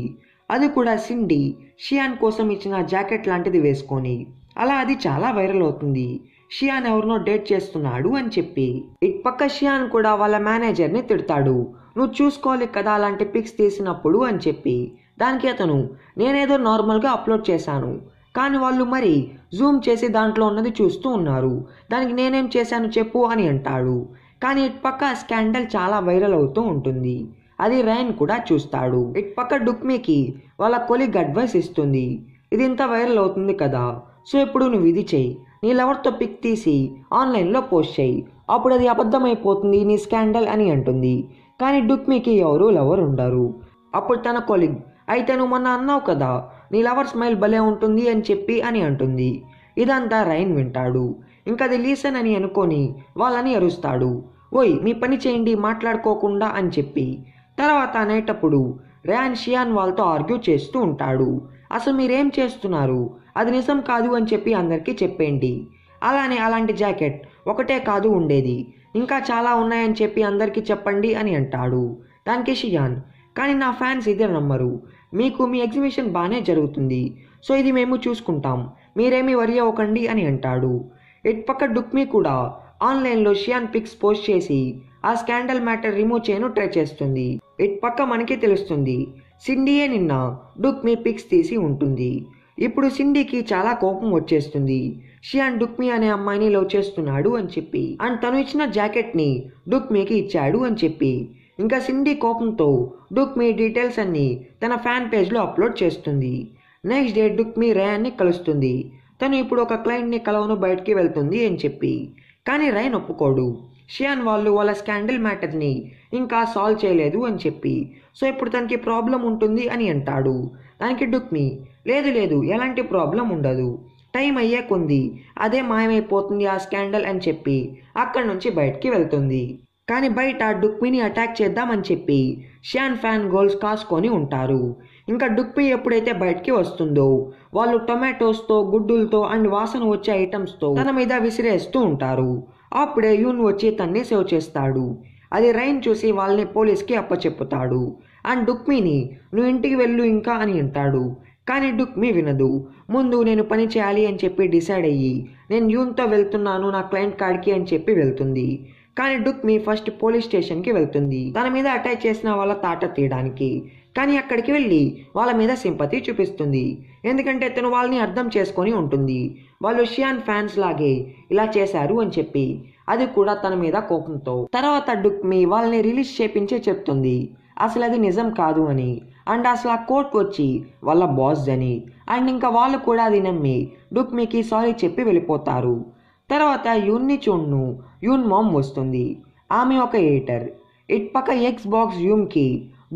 అది కూడా సిండి షియాన్ కోసం ఇచ్చిన జాకెట్ లాంటిది వేసుకొని. అలా అది చాలా వైరల్ అవుతుంది షియాన్ ఎవరినో డేట్ చేస్తున్నాడు అని చెప్పి. ఇటు పక్క షియాన్ కూడా వాళ్ళ మేనేజర్ని తిడతాడు నువ్వు చూసుకోవాలి కదా అలాంటి పిక్స్ తీసినప్పుడు అని చెప్పి. దానికి అతను నేనేదో నార్మల్గా అప్లోడ్ చేశాను కానీ వాళ్ళు మరి జూమ్ చేసి దాంట్లో ఉన్నది చూస్తూ ఉన్నారు, దానికి నేనేం చేశాను చెప్పు అని అంటాడు. కానీ ఇటు పక్క స్కాండల్ చాలా వైరల్ అవుతూ ఉంటుంది. అది రయాన్ కూడా చూస్తాడు. ఇటు పక్క డుక్మికి వాళ్ళ కొలీగ్ అడ్వైస్ ఇస్తుంది ఇది ఇంత వైరల్ అవుతుంది కదా సో ఇప్పుడు నువ్వు ఇది చెయ్యి నీ లవర్తో పిక్ తీసి ఆన్లైన్లో పోస్ట్ చేయి అప్పుడు అది అబద్ధమైపోతుంది నీ స్కాండల్ అని అంటుంది. కానీ డుక్మికి ఎవరు లవర్ ఉండరు. అప్పుడు తన కొలీగ్ అయితే నువ్వు మొన్న అన్నావు కదా నీ లవర్ స్మైల్ భలే ఉంటుంది అని చెప్పి అని అంటుంది. ఇదంతా రయాన్ వింటాడు. ఇంకా అది లీసన్ అని అనుకొని వాళ్ళని అరుస్తాడు ఓయ్ మీ పని చేయండి మాట్లాడుకోకుండా అని చెప్పి. తర్వాత అనేటప్పుడు రయాన్ షియాన్ వాళ్ళతో ఆర్గ్యూ చేస్తూ ఉంటాడు. అసలు మీరేం చేస్తున్నారు అది నిజం కాదు అని చెప్పి అందరికీ చెప్పేయండి. అలానే అలాంటి జాకెట్ ఒకటే కాదు ఉండేది ఇంకా చాలా ఉన్నాయని చెప్పి అందరికీ చెప్పండి అని అంటాడు. దానికి షియాన్ కానీ నా ఫ్యాన్స్ ఇదే నమ్మరు మీకు మీ ఎగ్జిబిషన్ బాగానే జరుగుతుంది సో ఇది మేము చూసుకుంటాం మీరేమీ వరి అవ్వకండి అని అంటాడు. ఇటు పక్క డుక్మి కూడా ఆన్లైన్లో షియాన్ పిక్స్ పోస్ట్ చేసి ఆ స్కాండల్ మ్యాటర్ రిమూవ్ చేయను ట్రై చేస్తుంది. ఇటు పక్క మనకి తెలుస్తుంది సిండియే నిన్న డుక్మి పిక్స్ తీసి ఉంటుంది. ఇప్పుడు సిండికి చాలా కోపం వచ్చేస్తుంది షియాన్ డుక్మి అనే అమ్మాయిని లవ్ చేస్తున్నాడు అని చెప్పి అండ్ తను ఇచ్చిన జాకెట్ని డుక్మికి ఇచ్చాడు అని చెప్పి. ఇంకా సిండి కోపంతో డుక్మి డీటెయిల్స్ అన్ని తన ఫ్యాన్ పేజ్లో అప్లోడ్ చేస్తుంది. నెక్స్ట్ డే డుక్మి రయాన్ని కలుస్తుంది. తను ఇప్పుడు ఒక క్లయింట్ని కలవను బయటికి వెళ్తుంది అని చెప్పి. కానీ రయాన్ ఒప్పుకోడు. షియాన్ వాళ్ళు వాళ్ళ స్కాండల్ మ్యాటర్ని ఇంకా సాల్వ్ చేయలేదు అని చెప్పి సో ఇప్పుడు తనకి ప్రాబ్లం ఉంటుంది అని అంటాడు. దానికి డుక్మి లేదు లేదు ఎలాంటి ప్రాబ్లం ఉండదు టైం అయ్యే కొంది అదే మాయమైపోతుంది ఆ స్కాండల్ అని చెప్పి అక్కడి నుంచి బయటికి వెళ్తుంది. కానీ బయట డుక్మిని అటాక్ చేద్దామని చెప్పి షియాన్ ఫ్యాన్ గోల్స్ కాసుకొని ఉంటారు. ఇంకా డుక్మి ఎప్పుడైతే బయటికి వస్తుందో వాళ్ళు టొమాటోస్తో గుడ్డులతో అండ్ వాసన వచ్చే ఐటమ్స్తో తన మీద విసిరేస్తూ ఉంటారు. అప్పుడే యూన్ వచ్చి తన్ని సేవ్ చేస్తాడు. అది రైన్ చూసి వాళ్ళని పోలీస్కి అప్పచెప్పుతాడు అండ్ డుక్మిని నువ్వు ఇంటికి వెళ్ళు ఇంకా అని అంటాడు. కానీ డుక్మి వినదు. ముందు నేను పని చేయాలి అని చెప్పి డిసైడ్ అయ్యి నేను యూన్తో వెళ్తున్నాను నా క్లయింట్ కాడికి అని చెప్పి వెళ్తుంది. కానీ డుక్మి ఫస్ట్ పోలీస్ స్టేషన్కి వెళ్తుంది తన మీద అటాక్ చేసిన వాళ్ళ తాట తీయడానికి. కానీ అక్కడికి వెళ్ళి వాళ్ళ మీద సింపతి చూపిస్తుంది ఎందుకంటే తను వాళ్ళని అర్థం చేసుకొని ఉంటుంది వాళ్ళు షియాన్ ఫ్యాన్స్ లాగే ఇలా చేశారు అని చెప్పి. అది కూడా తన మీద కోపంతో. తర్వాత డుక్మి వాళ్ళని రిలీజ్ చేపించే చెప్తుంది అసలు అది నిజం కాదు అని అండ్ అసలు ఆ కోర్ట్ వచ్చి వాళ్ళ బాస్ అని. అండ్ ఇంకా వాళ్ళు కూడా అది నమ్మి డుక్మికి సారీ చెప్పి వెళ్ళిపోతారు. తర్వాత యూన్ని చూడ్ను యూన్ మామ్ వస్తుంది. ఆమె ఒక ఎడిటర్. ఇట్పక్క ఎక్స్ బాక్స్ యూమ్కి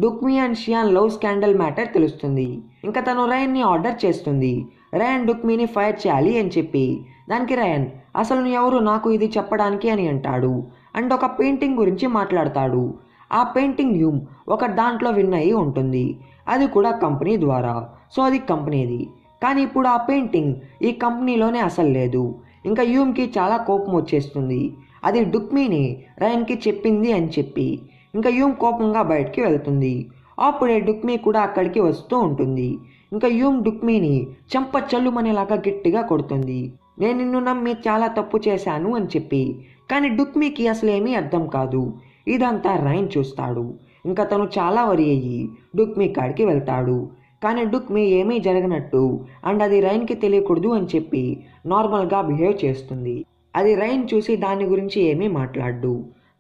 Dukmi and Shian love scandal matter తెలుస్తుంది. ఇంకా తను రయాన్ని ఆర్డర్ చేస్తుంది రయాన్ డుక్మీని ఫైర్ చేయాలి అని చెప్పి. దానికి రయాన్ అసలు నువ్వు ఎవరు నాకు ఇది చెప్పడానికి అని అంటాడు. అండ్ ఒక పెయింటింగ్ గురించి మాట్లాడతాడు. ఆ పెయింటింగ్ యూమ్ ఒక దాంట్లో విన్ అయ్యి ఉంటుంది. అది కూడా కంపెనీ ద్వారా. సో అది కంపెనీది. కానీ ఇప్పుడు ఆ పెయింటింగ్ ఈ కంపెనీలోనే అసలు లేదు. ఇంకా యూమ్కి చాలా కోపం వచ్చేస్తుంది. అది డుక్మీని రయాన్కి చెప్పింది అని చెప్పి. ఇంకా యూమ్ కోపంగా బయటికి వెళ్తుంది. అప్పుడే డుక్మీ కూడా అక్కడికి వస్తూ ఉంటుంది. ఇంకా యూమ్ డుక్మీని చెంప చల్లుమనేలాగా గట్టిగా కొడుతుంది. నేను నిన్ను నమ్మి చాలా తప్పు చేశాను అని చెప్పి. కానీ డుక్మీకి అసలు ఏమీ అర్థం కాదు. ఇదంతా రయాన్ చూస్తాడు. ఇంకా తను చాలా వరి అయ్యి డుక్మీ కాడికి వెళ్తాడు. కానీ డుక్మీ ఏమీ జరగనట్టు అండ్ అది రయాన్కి తెలియకూడదు అని చెప్పి నార్మల్గా బిహేవ్ చేస్తుంది. అది రయాన్ చూసి దాని గురించి ఏమీ మాట్లాడు.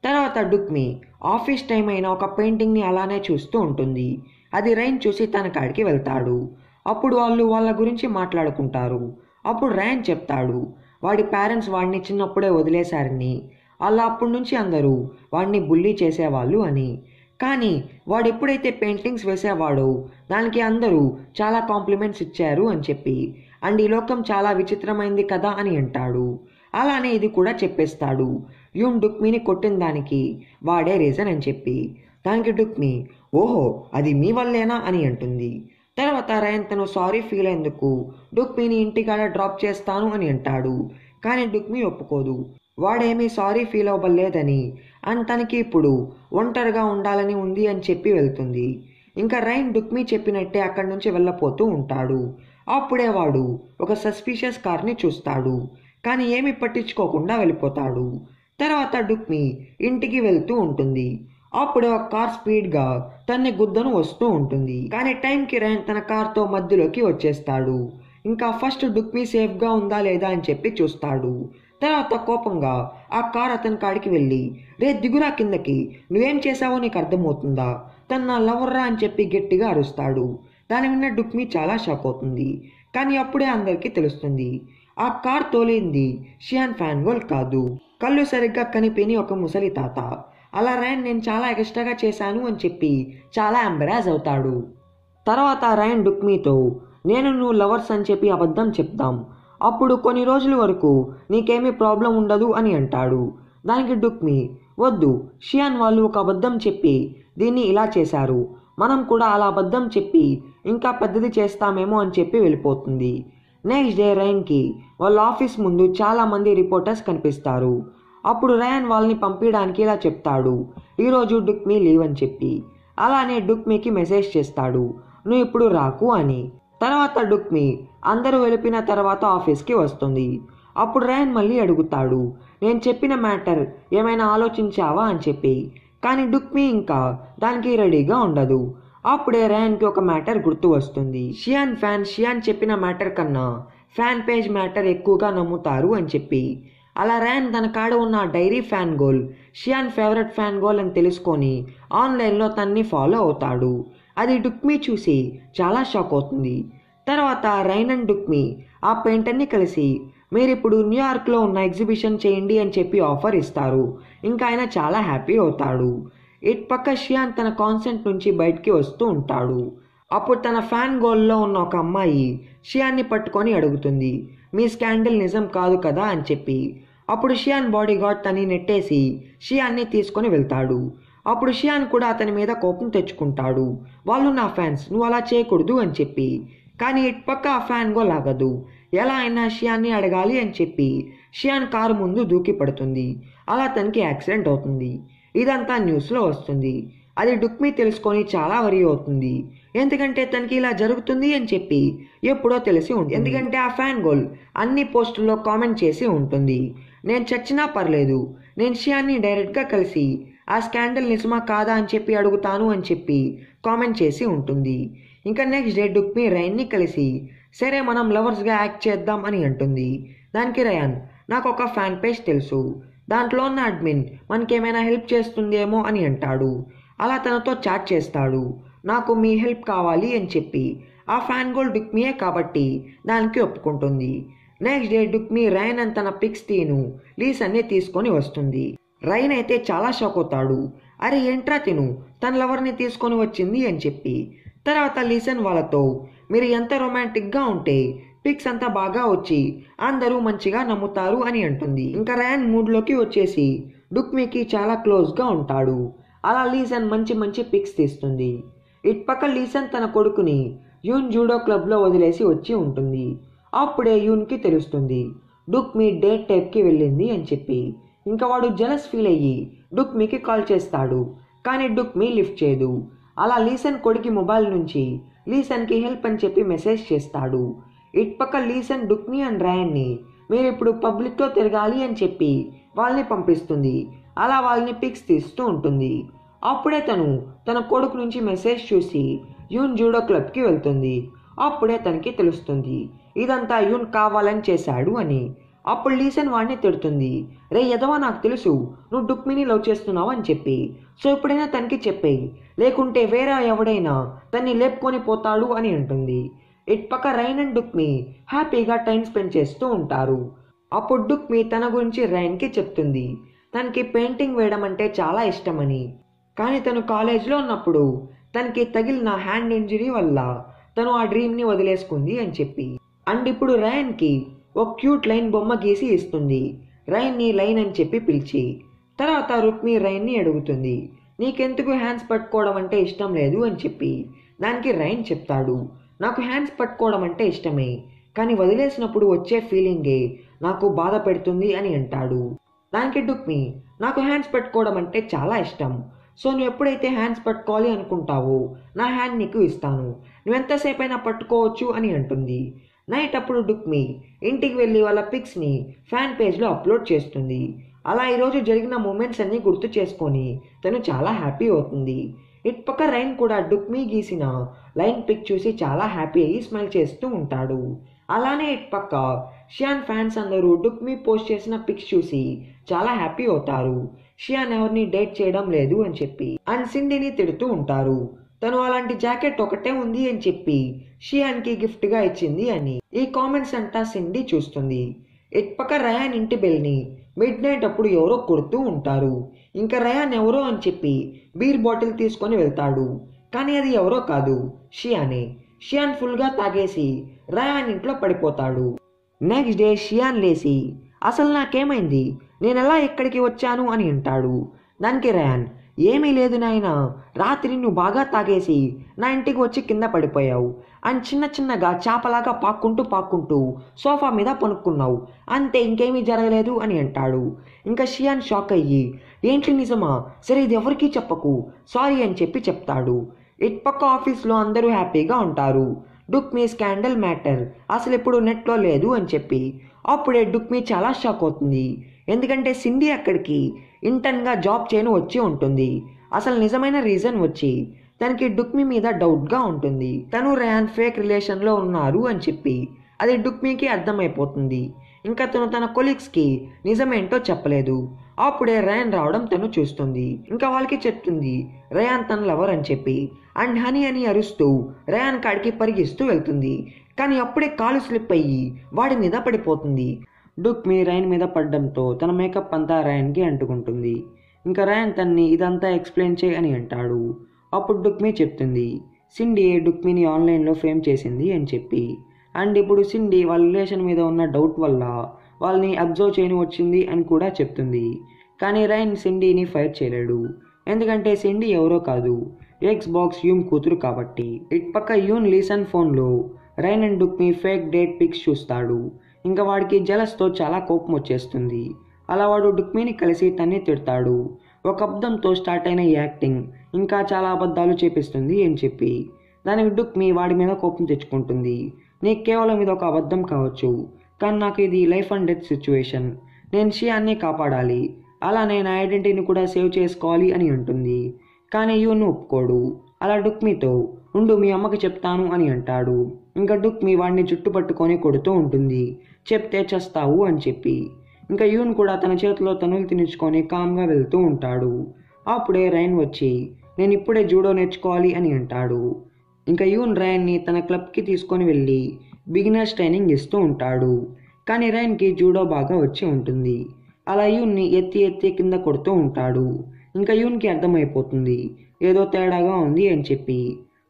తర్వాత డుక్మీ ఆఫీస్ టైం అయిన ఒక పెయింటింగ్ని అలానే చూస్తూ ఉంటుంది. అది రయాన్ చూసి తన కాడికి వెళ్తాడు. అప్పుడు వాళ్ళు వాళ్ళ గురించి మాట్లాడుకుంటారు. అప్పుడు రయాన్ చెప్తాడు వాడి పేరెంట్స్ వాడిని చిన్నప్పుడే వదిలేశారని. అలా అప్పటి నుంచి అందరూ వాడిని బుల్లీ చేసేవాళ్ళు అని. కానీ వాడు ఎప్పుడైతే పెయింటింగ్స్ వేసేవాడో దానికి అందరూ చాలా కాంప్లిమెంట్స్ ఇచ్చారు అని చెప్పి. అండ్ ఈ లోకం చాలా విచిత్రమైంది కదా అని అంటాడు. అలానే ఇది కూడా చెప్పేస్తాడు యూమ్ డుక్మీని కొట్టిన దానికి వాడే రీజన్ అని చెప్పి. దానికి డుక్మీ ఓహో అది మీ వల్లేనా అని అంటుంది. తర్వాత రయాన్ తను సారీ ఫీల్ అయ్యేందుకు డుక్మీని ఇంటికాడ డ్రాప్ చేస్తాను అని అంటాడు. కానీ డుక్మీ ఒప్పుకోదు. వాడేమీ సారీ ఫీల్ అవ్వలేదని అండ్ తనకి ఇప్పుడు ఒంటరిగా ఉండాలని ఉంది అని చెప్పి వెళ్తుంది. ఇంకా రయాన్ డుక్మీ చెప్పినట్టే అక్కడి నుంచి వెళ్ళపోతూ ఉంటాడు. అప్పుడే వాడు ఒక సస్పిషియస్ కార్ని చూస్తాడు. కానీ ఏమీ పట్టించుకోకుండా వెళ్ళిపోతాడు. తర్వాత డుక్మీ ఇంటికి వెళ్తూ ఉంటుంది. అప్పుడే ఒక కార్ స్పీడ్గా తన్ని గుద్దను వస్తూ ఉంటుంది. కానీ టైంకి రయాన్ తన కార్తో మధ్యలోకి వచ్చేస్తాడు. ఇంకా ఫస్ట్ డుక్మీ సేఫ్గా ఉందా లేదా అని చెప్పి చూస్తాడు. తర్వాత కోపంగా ఆ కార్ అతని కాడికి వెళ్ళి రే దిగురా కిందకి, నువ్వేం చేసావో నీకు అర్థమవుతుందా, తను నా లవర్రా అని చెప్పి గట్టిగా అరుస్తాడు. దాని విన్న డుక్మీ చాలా షాక్ అవుతుంది. కానీ అప్పుడే అందరికీ తెలుస్తుంది ఆ కార్ తోలింది షియాన్ ఫ్యాన్గోల్ కాదు, కళ్ళు సరిగ్గా కనిపిని ఒక ముసలి తాత. అలా రయాన్ నేను చాలా ఎక్స్ట్రాగా చేశాను అని చెప్పి చాలా ఎంబరాజ్ అవుతాడు. తర్వాత రయాన్ డుక్మీతో నేను నువ్వు లవర్స్ అని చెప్పి అబద్ధం చెప్దాం, అప్పుడు కొన్ని రోజుల వరకు నీకేమీ ప్రాబ్లం ఉండదు అని అంటాడు. దానికి డుక్మీ వద్దు, షియాన్ వాళ్ళు ఒక అబద్ధం చెప్పి దీన్ని ఇలా చేశారు, మనం కూడా అలా అబద్ధం చెప్పి ఇంకా పెద్దది చేస్తామేమో అని చెప్పి వెళ్ళిపోతుంది. నెక్స్ట్ డే రయాన్కి వాళ్ళ ఆఫీస్ ముందు చాలామంది రిపోర్టర్స్ కనిపిస్తారు. అప్పుడు రయాన్ వాళ్ళని పంపించడానికి ఇలా చెప్తాడు ఈరోజు డుక్మీ లీవ్ అని చెప్పి. అలానే డుక్మీకి మెసేజ్ చేస్తాడు నువ్వు ఇప్పుడు రాకు అని. తర్వాత డుక్మీ అందరూ వెళ్ళిపోయిన తర్వాత ఆఫీస్కి వస్తుంది. అప్పుడు రయాన్ మళ్ళీ అడుగుతాడు నేను చెప్పిన మ్యాటర్ ఏమైనా ఆలోచించావా అని చెప్పి. కానీ డుక్మీ ఇంకా దానికి రెడీగా ఉండదు. అప్పుడే రయాన్కి ఒక మ్యాటర్ గుర్తు వస్తుంది. షియాన్ చెప్పిన మ్యాటర్ కన్నా ఫ్యాన్ పేజ్ మ్యాటర్ ఎక్కువగా నమ్ముతారు అని చెప్పి. అలా రయాన్ తన కాడ ఉన్న డైరీ ఫ్యాన్ గోల్ షియాన్ ఫేవరెట్ ఫ్యాన్ గోల్ అని తెలుసుకొని ఆన్లైన్లో తన్ని ఫాలో అవుతాడు. అది డుక్మీ చూసి చాలా షాక్ అవుతుంది. తర్వాత రయాన్ అండ్ డుక్మీ ఆ పెయింటర్ని కలిసి మీరిప్పుడు న్యూయార్క్లో ఉన్న ఎగ్జిబిషన్ చేయండి అని చెప్పి ఆఫర్ ఇస్తారు. ఇంకా ఆయన చాలా హ్యాపీ అవుతాడు. ఇటు పక్క షియాన్ తన కాన్సెంట్ నుంచి బయటికి వస్తూ ఉంటాడు. అప్పుడు తన ఫ్యాన్ గోల్లో ఉన్న ఒక అమ్మాయి షియాన్ని పట్టుకొని అడుగుతుంది మీ స్కాండల్ నిజం కాదు కదా అని చెప్పి. అప్పుడు షియాన్ బాడీ గార్డ్ తన్ని నెట్టేసి షియాన్ని తీసుకొని వెళ్తాడు. అప్పుడు షియాన్ కూడా అతని మీద కోపం తెచ్చుకుంటాడు వాళ్ళు నా ఫ్యాన్స్, నువ్వు అలా చేయకూడదు అని చెప్పి. కానీ ఇటు పక్క ఆ ఫ్యాన్ గోల్ ఆగదు. ఎలా అయినా షియాన్ని అడగాలి అని చెప్పి షియాన్ కారు ముందు దూకి పడుతుంది. అలా తనకి యాక్సిడెంట్ అవుతుంది. ఇదంతా న్యూస్లో వస్తుంది. అది డుక్మీ తెలుసుకొని చాలా వరి అవుతుంది. ఎందుకంటే తనకి ఇలా జరుగుతుంది అని చెప్పి ఎప్పుడో తెలిసి ఉంటుంది. ఎందుకంటే ఆ ఫ్యాన్ గోల్ అన్ని పోస్టుల్లో కామెంట్ చేసి ఉంటుంది నేను చచ్చినా పర్లేదు, నేను షియాన్ని డైరెక్ట్గా కలిసి ఆ స్కాండల్ నిజమా కాదా అని చెప్పి అడుగుతాను అని చెప్పి కామెంట్ చేసి ఉంటుంది. ఇంకా నెక్స్ట్ డే డుక్మీ రయాన్ని కలిసి సరే మనం లవర్స్గా యాక్ట్ చేద్దాం అని అంటుంది. దానికి రయాన్ నాకు ఒక ఫ్యాన్ పేజ్ తెలుసు, దాంట్లో ఉన్న అడ్మిన్ మనకేమైనా హెల్ప్ చేస్తుందేమో అని అంటాడు. అలా తనతో చాట్ చేస్తాడు నాకు మీ హెల్ప్ కావాలి అని చెప్పి. ఆ ఫ్యాన్ గోల్ డుక్మీయే కాబట్టి దానికి ఒప్పుకుంటుంది. నెక్స్ట్ డే డుక్మి రైన్ అని తన పిక్స్ తీను లీసన్ని తీసుకొని వస్తుంది. రైన్ అయితే చాలా షాక్ అవుతాడు. అరే ఏంట్రా తిను తన లవర్ని తీసుకొని వచ్చింది అని చెప్పి. తర్వాత లీసన్ వాళ్ళతో మీరు ఎంత రొమాంటిక్గా ఉంటే పిక్స్ అంతా బాగా వచ్చి అందరూ మంచిగా నమ్ముతారు అని అంటుంది. ఇంకా రైన్ మూడ్లోకి వచ్చేసి డుక్మికి చాలా క్లోజ్గా ఉంటాడు. అలా లీసన్ మంచి మంచి పిక్స్ తీస్తుంది. ఇటుపక్క లీసన్ తన కొడుకుని యూన్ జూడో క్లబ్లో వదిలేసి వచ్చి ఉంటుంది. అప్పుడే యూన్కి తెలుస్తుంది డుక్మి డేట్ టైప్కి వెళ్ళింది అని చెప్పి. ఇంకా వాడు జెలస్ ఫీల్ అయ్యి డుక్మికి కాల్ చేస్తాడు. కానీ డుక్మి లిఫ్ట్ చేయదు. అలా లీసన్ కొడుకి మొబైల్ నుంచి లీసన్కి హెల్ప్ అని చెప్పి మెసేజ్ చేస్తాడు. ఇటుపక్క లీసన్ డుక్మి అండ్ రైన్ని మీరు ఇప్పుడు పబ్లిక్తో తిరగాలి అని చెప్పి వాళ్ళని పంపిస్తుంది. అలా వాళ్ళని పిక్స్ తీస్తూ ఉంటుంది. అప్పుడే తన కొడుకు నుంచి మెసేజ్ చూసి యూన్ జూడో క్లబ్కి వెళ్తుంది. అప్పుడే తనకి తెలుస్తుంది ఇదంతా యూన్ కావాలని చేశాడు అని. అప్పుడు లీసన్ వాడిని తిడుతుంది. రే ఎదవా నాకు తెలుసు నువ్వు డుక్మిని లవ్ చేస్తున్నావు అని చెప్పి. సో ఇప్పుడైనా తనకి చెప్పేయి లేకుంటే వేరే ఎవడైనా తన్ని లేపుకొని పోతాడు అని అంటుంది. ఇటుపక్క రైన్ అండ్ డుక్మి హ్యాపీగా టైం స్పెండ్ చేస్తూ ఉంటారు. అప్పుడు డుక్మి తన గురించి రైన్కి చెప్తుంది తనకి పెయింటింగ్ వేయడం అంటే చాలా ఇష్టమని. కానీ తను కాలేజ్లో ఉన్నప్పుడు తనకి తగిలిన హ్యాండ్ ఇంజరీ వల్ల తను ఆ డ్రీమ్ని వదిలేసుకుంది అని చెప్పి. అండ్ ఇప్పుడు రైన్కి ఒక క్యూట్ లైన్ బొమ్మ గీసి ఇస్తుంది. రైన్ని లైన్ అని చెప్పి పిలిచి. తర్వాత రుక్మి రైన్ని అడుగుతుంది నీకెందుకు హ్యాండ్స్ పట్టుకోవడం అంటే ఇష్టం లేదు అని చెప్పి. దానికి రైన్ చెప్తాడు నాకు హ్యాండ్స్ పట్టుకోవడం అంటే ఇష్టమే కానీ వదిలేసినప్పుడు వచ్చే ఫీలింగే నాకు బాధ పెడుతుంది అని అంటాడు. దానికి డుక్మి నాకు హ్యాండ్స్ పట్టుకోవడం అంటే చాలా ఇష్టం. సో నువ్వు ఎప్పుడైతే హ్యాండ్స్ పట్టుకోవాలి అనుకుంటావో నా హ్యాండ్ నీకు ఇస్తాను నువ్వెంతసేపు అయినా పట్టుకోవచ్చు అని అంటుంది. నైట్ అప్పుడు డుక్మి ఇంటికి వెళ్ళి వాళ్ళ పిక్స్ని ఫ్యాన్ పేజ్లో అప్లోడ్ చేస్తుంది. అలా ఈరోజు జరిగిన మూమెంట్స్ అన్నీ గుర్తు చేసుకొని తను చాలా హ్యాపీ అవుతుంది. ఇటుపక్క రైన్ కూడా డుక్మి గీసిన లైన్ పిక్ చూసి చాలా హ్యాపీ అయ్యి స్మైల్ చేస్తూ ఉంటాడు. అలానే ఇటుపక్క షియాన్ ఫ్యాన్స్ అందరూ డుక్మి పోస్ట్ చేసిన పిక్స్ చూసి చాలా హ్యాపీ అవుతారు. షియాన్ ఎవరిని డేట్ చేయడం లేదు అని చెప్పి అండ్ సిండీని తిడుతూ ఉంటారు. తను అలాంటి జాకెట్ ఒకటే ఉంది అని చెప్పి షియాన్కి గిఫ్ట్గా ఇచ్చింది అని. ఈ కామెంట్స్ అంతా సిండీ చూస్తుంది. ఇటుపక్క రయాన్ ఇంటి బెల్ని మిడ్ నైట్ అప్పుడు ఎవరో కొడుతూ ఉంటారు. ఇంకా రయాన్ ఎవరో అని చెప్పి బీర్ బాటిల్ తీసుకొని వెళ్తాడు. కానీ అది ఎవరో కాదు షియానే. షియాన్ ఫుల్గా తాగేసి రయాన్ ఇంట్లో పడిపోతాడు. నెక్స్ట్ డే షియాన్ లేచి అసలు నాకేమైంది నేను ఎలా ఇక్కడికి వచ్చాను అని అంటాడు. దానికి రయాన్ ఏమీ లేదు నాయనా రాత్రి నువ్వు బాగా తాగేసి నా ఇంటికి వచ్చి కింద పడిపోయావు అండ్ చిన్నగా చేపలాగా పాక్కుంటూ సోఫా మీద పనుక్కున్నావు అంతే ఇంకేమీ జరగలేదు అని అంటాడు. ఇంకా షియాన్ షాక్ అయ్యి ఏంటి నిజమా సరే ఇది ఎవరికీ చెప్పకు సారీ అని చెప్పి చెప్తాడు. ఇటుపక్క ఆఫీస్లో అందరూ హ్యాపీగా ఉంటారు. డుక్మి స్కాండల్ మ్యాటర్ అసలు ఇప్పుడు నెట్లో లేదు అని చెప్పి. అప్పుడే డుక్మి చాలా షాక్ అవుతుంది. ఎందుకంటే సిండీ అక్కడికి ఇంటర్న్గా జాబ్ చేయను వచ్చి ఉంటుంది. అసలు నిజమైన రీజన్ వచ్చి తనకి డుక్మి మీద డౌట్గా ఉంటుంది. తను రయాన్ ఫేక్ రిలేషన్లో ఉన్నారు అని చెప్పి అది డుక్మికి అర్థమైపోతుంది. ఇంకా తను తన కొలీగ్స్కి నిజమేంటో చెప్పలేదు. అప్పుడే రయాన్ రావడం తను చూస్తుంది. ఇంకా వాళ్ళకి చెప్తుంది రయాన్ తన లవర్ అని చెప్పి అండ్ హనీ అని అరుస్తూ రయాన్ కాడికి పరిగిస్తూ వెళ్తుంది. కానీ అప్పుడే కాలు స్లిప్ అయ్యి వాడి మీద పడిపోతుంది. డుక్మి రైన్ మీద పడడంతో తన మేకప్ అంతా రయాన్కి అంటుకుంటుంది. ఇంకా రయాన్ తన్ని ఇదంతా ఎక్స్ప్లెయిన్ చేయి అని అంటాడు. అప్పుడు డుక్మి చెప్తుంది సిండీ డుక్మిని ఆన్లైన్లో ఫ్రేమ్ చేసింది అని చెప్పి. అండ్ ఇప్పుడు సిండీ వాళ్ళ రిలేషన్ మీద ఉన్న డౌట్ వల్ల వాళ్ళని అబ్జర్వ్ చేయని వచ్చింది అని కూడా చెప్తుంది. కానీ రైన్ సిండీని ఫైట్ చేయలేడు. ఎందుకంటే సిండీ ఎవరో కాదు ఎక్స్ బాక్స్ యూన్ కూతురు కాబట్టి. ఇటుపక్క యూన్ లీసన్ ఫోన్లో Rain and Dukmi fake date pics చూస్తాడు. ఇంకా వాడికి జలస్తో చాలా కోపం వచ్చేస్తుంది. అలా వాడు డుక్మిని కలిసి తన్ని తిడతాడు. ఒక అబద్ధంతో స్టార్ట్ అయిన ఈ యాక్టింగ్ ఇంకా చాలా అబద్ధాలు చేపిస్తుంది అని చెప్పి. దానికి డుక్మి వాడి మీద కోపం తెచ్చుకుంటుంది. నీకు కేవలం ఇది ఒక అబద్ధం కావచ్చు కానీ నాకు ఇది లైఫ్ అండ్ డెత్ సిచ్యువేషన్. నేను షియాన్ని కాపాడాలి అలానే నా ఐడెంటిటీని కూడా సేవ్ చేసుకోవాలి అని అంటుంది. కానీ యూన్ ఒప్పుకోడు. అలా డుక్మితో ఉండు మీ అమ్మకి చెప్తాను అని అంటాడు. ఇంకా డుక్మి వాడిని చుట్టుపట్టుకొని కొడుతూ ఉంటుంది చెప్తే చస్తావు అని చెప్పి. ఇంకా యూన్ కూడా తన చేతిలో తనులు తినించుకొని కామ్గా వెళ్తూ ఉంటాడు. అప్పుడే రైన్ వచ్చి నేను ఇప్పుడే జూడో నేర్చుకోవాలి అని అంటాడు. ఇంకా యూన్ రైన్ని తన క్లబ్కి తీసుకొని వెళ్ళి బిగినర్స్ ట్రైనింగ్ ఇస్తూ ఉంటాడు. కానీ రైన్కి జూడో బాగా వచ్చి ఉంటుంది. అలా యూన్ని ఎత్తి ఎత్తి కింద కొడుతూ ఉంటాడు. ఇంకా యూన్కి అర్థమైపోతుంది ఏదో తేడాగా ఉంది అని చెప్పి.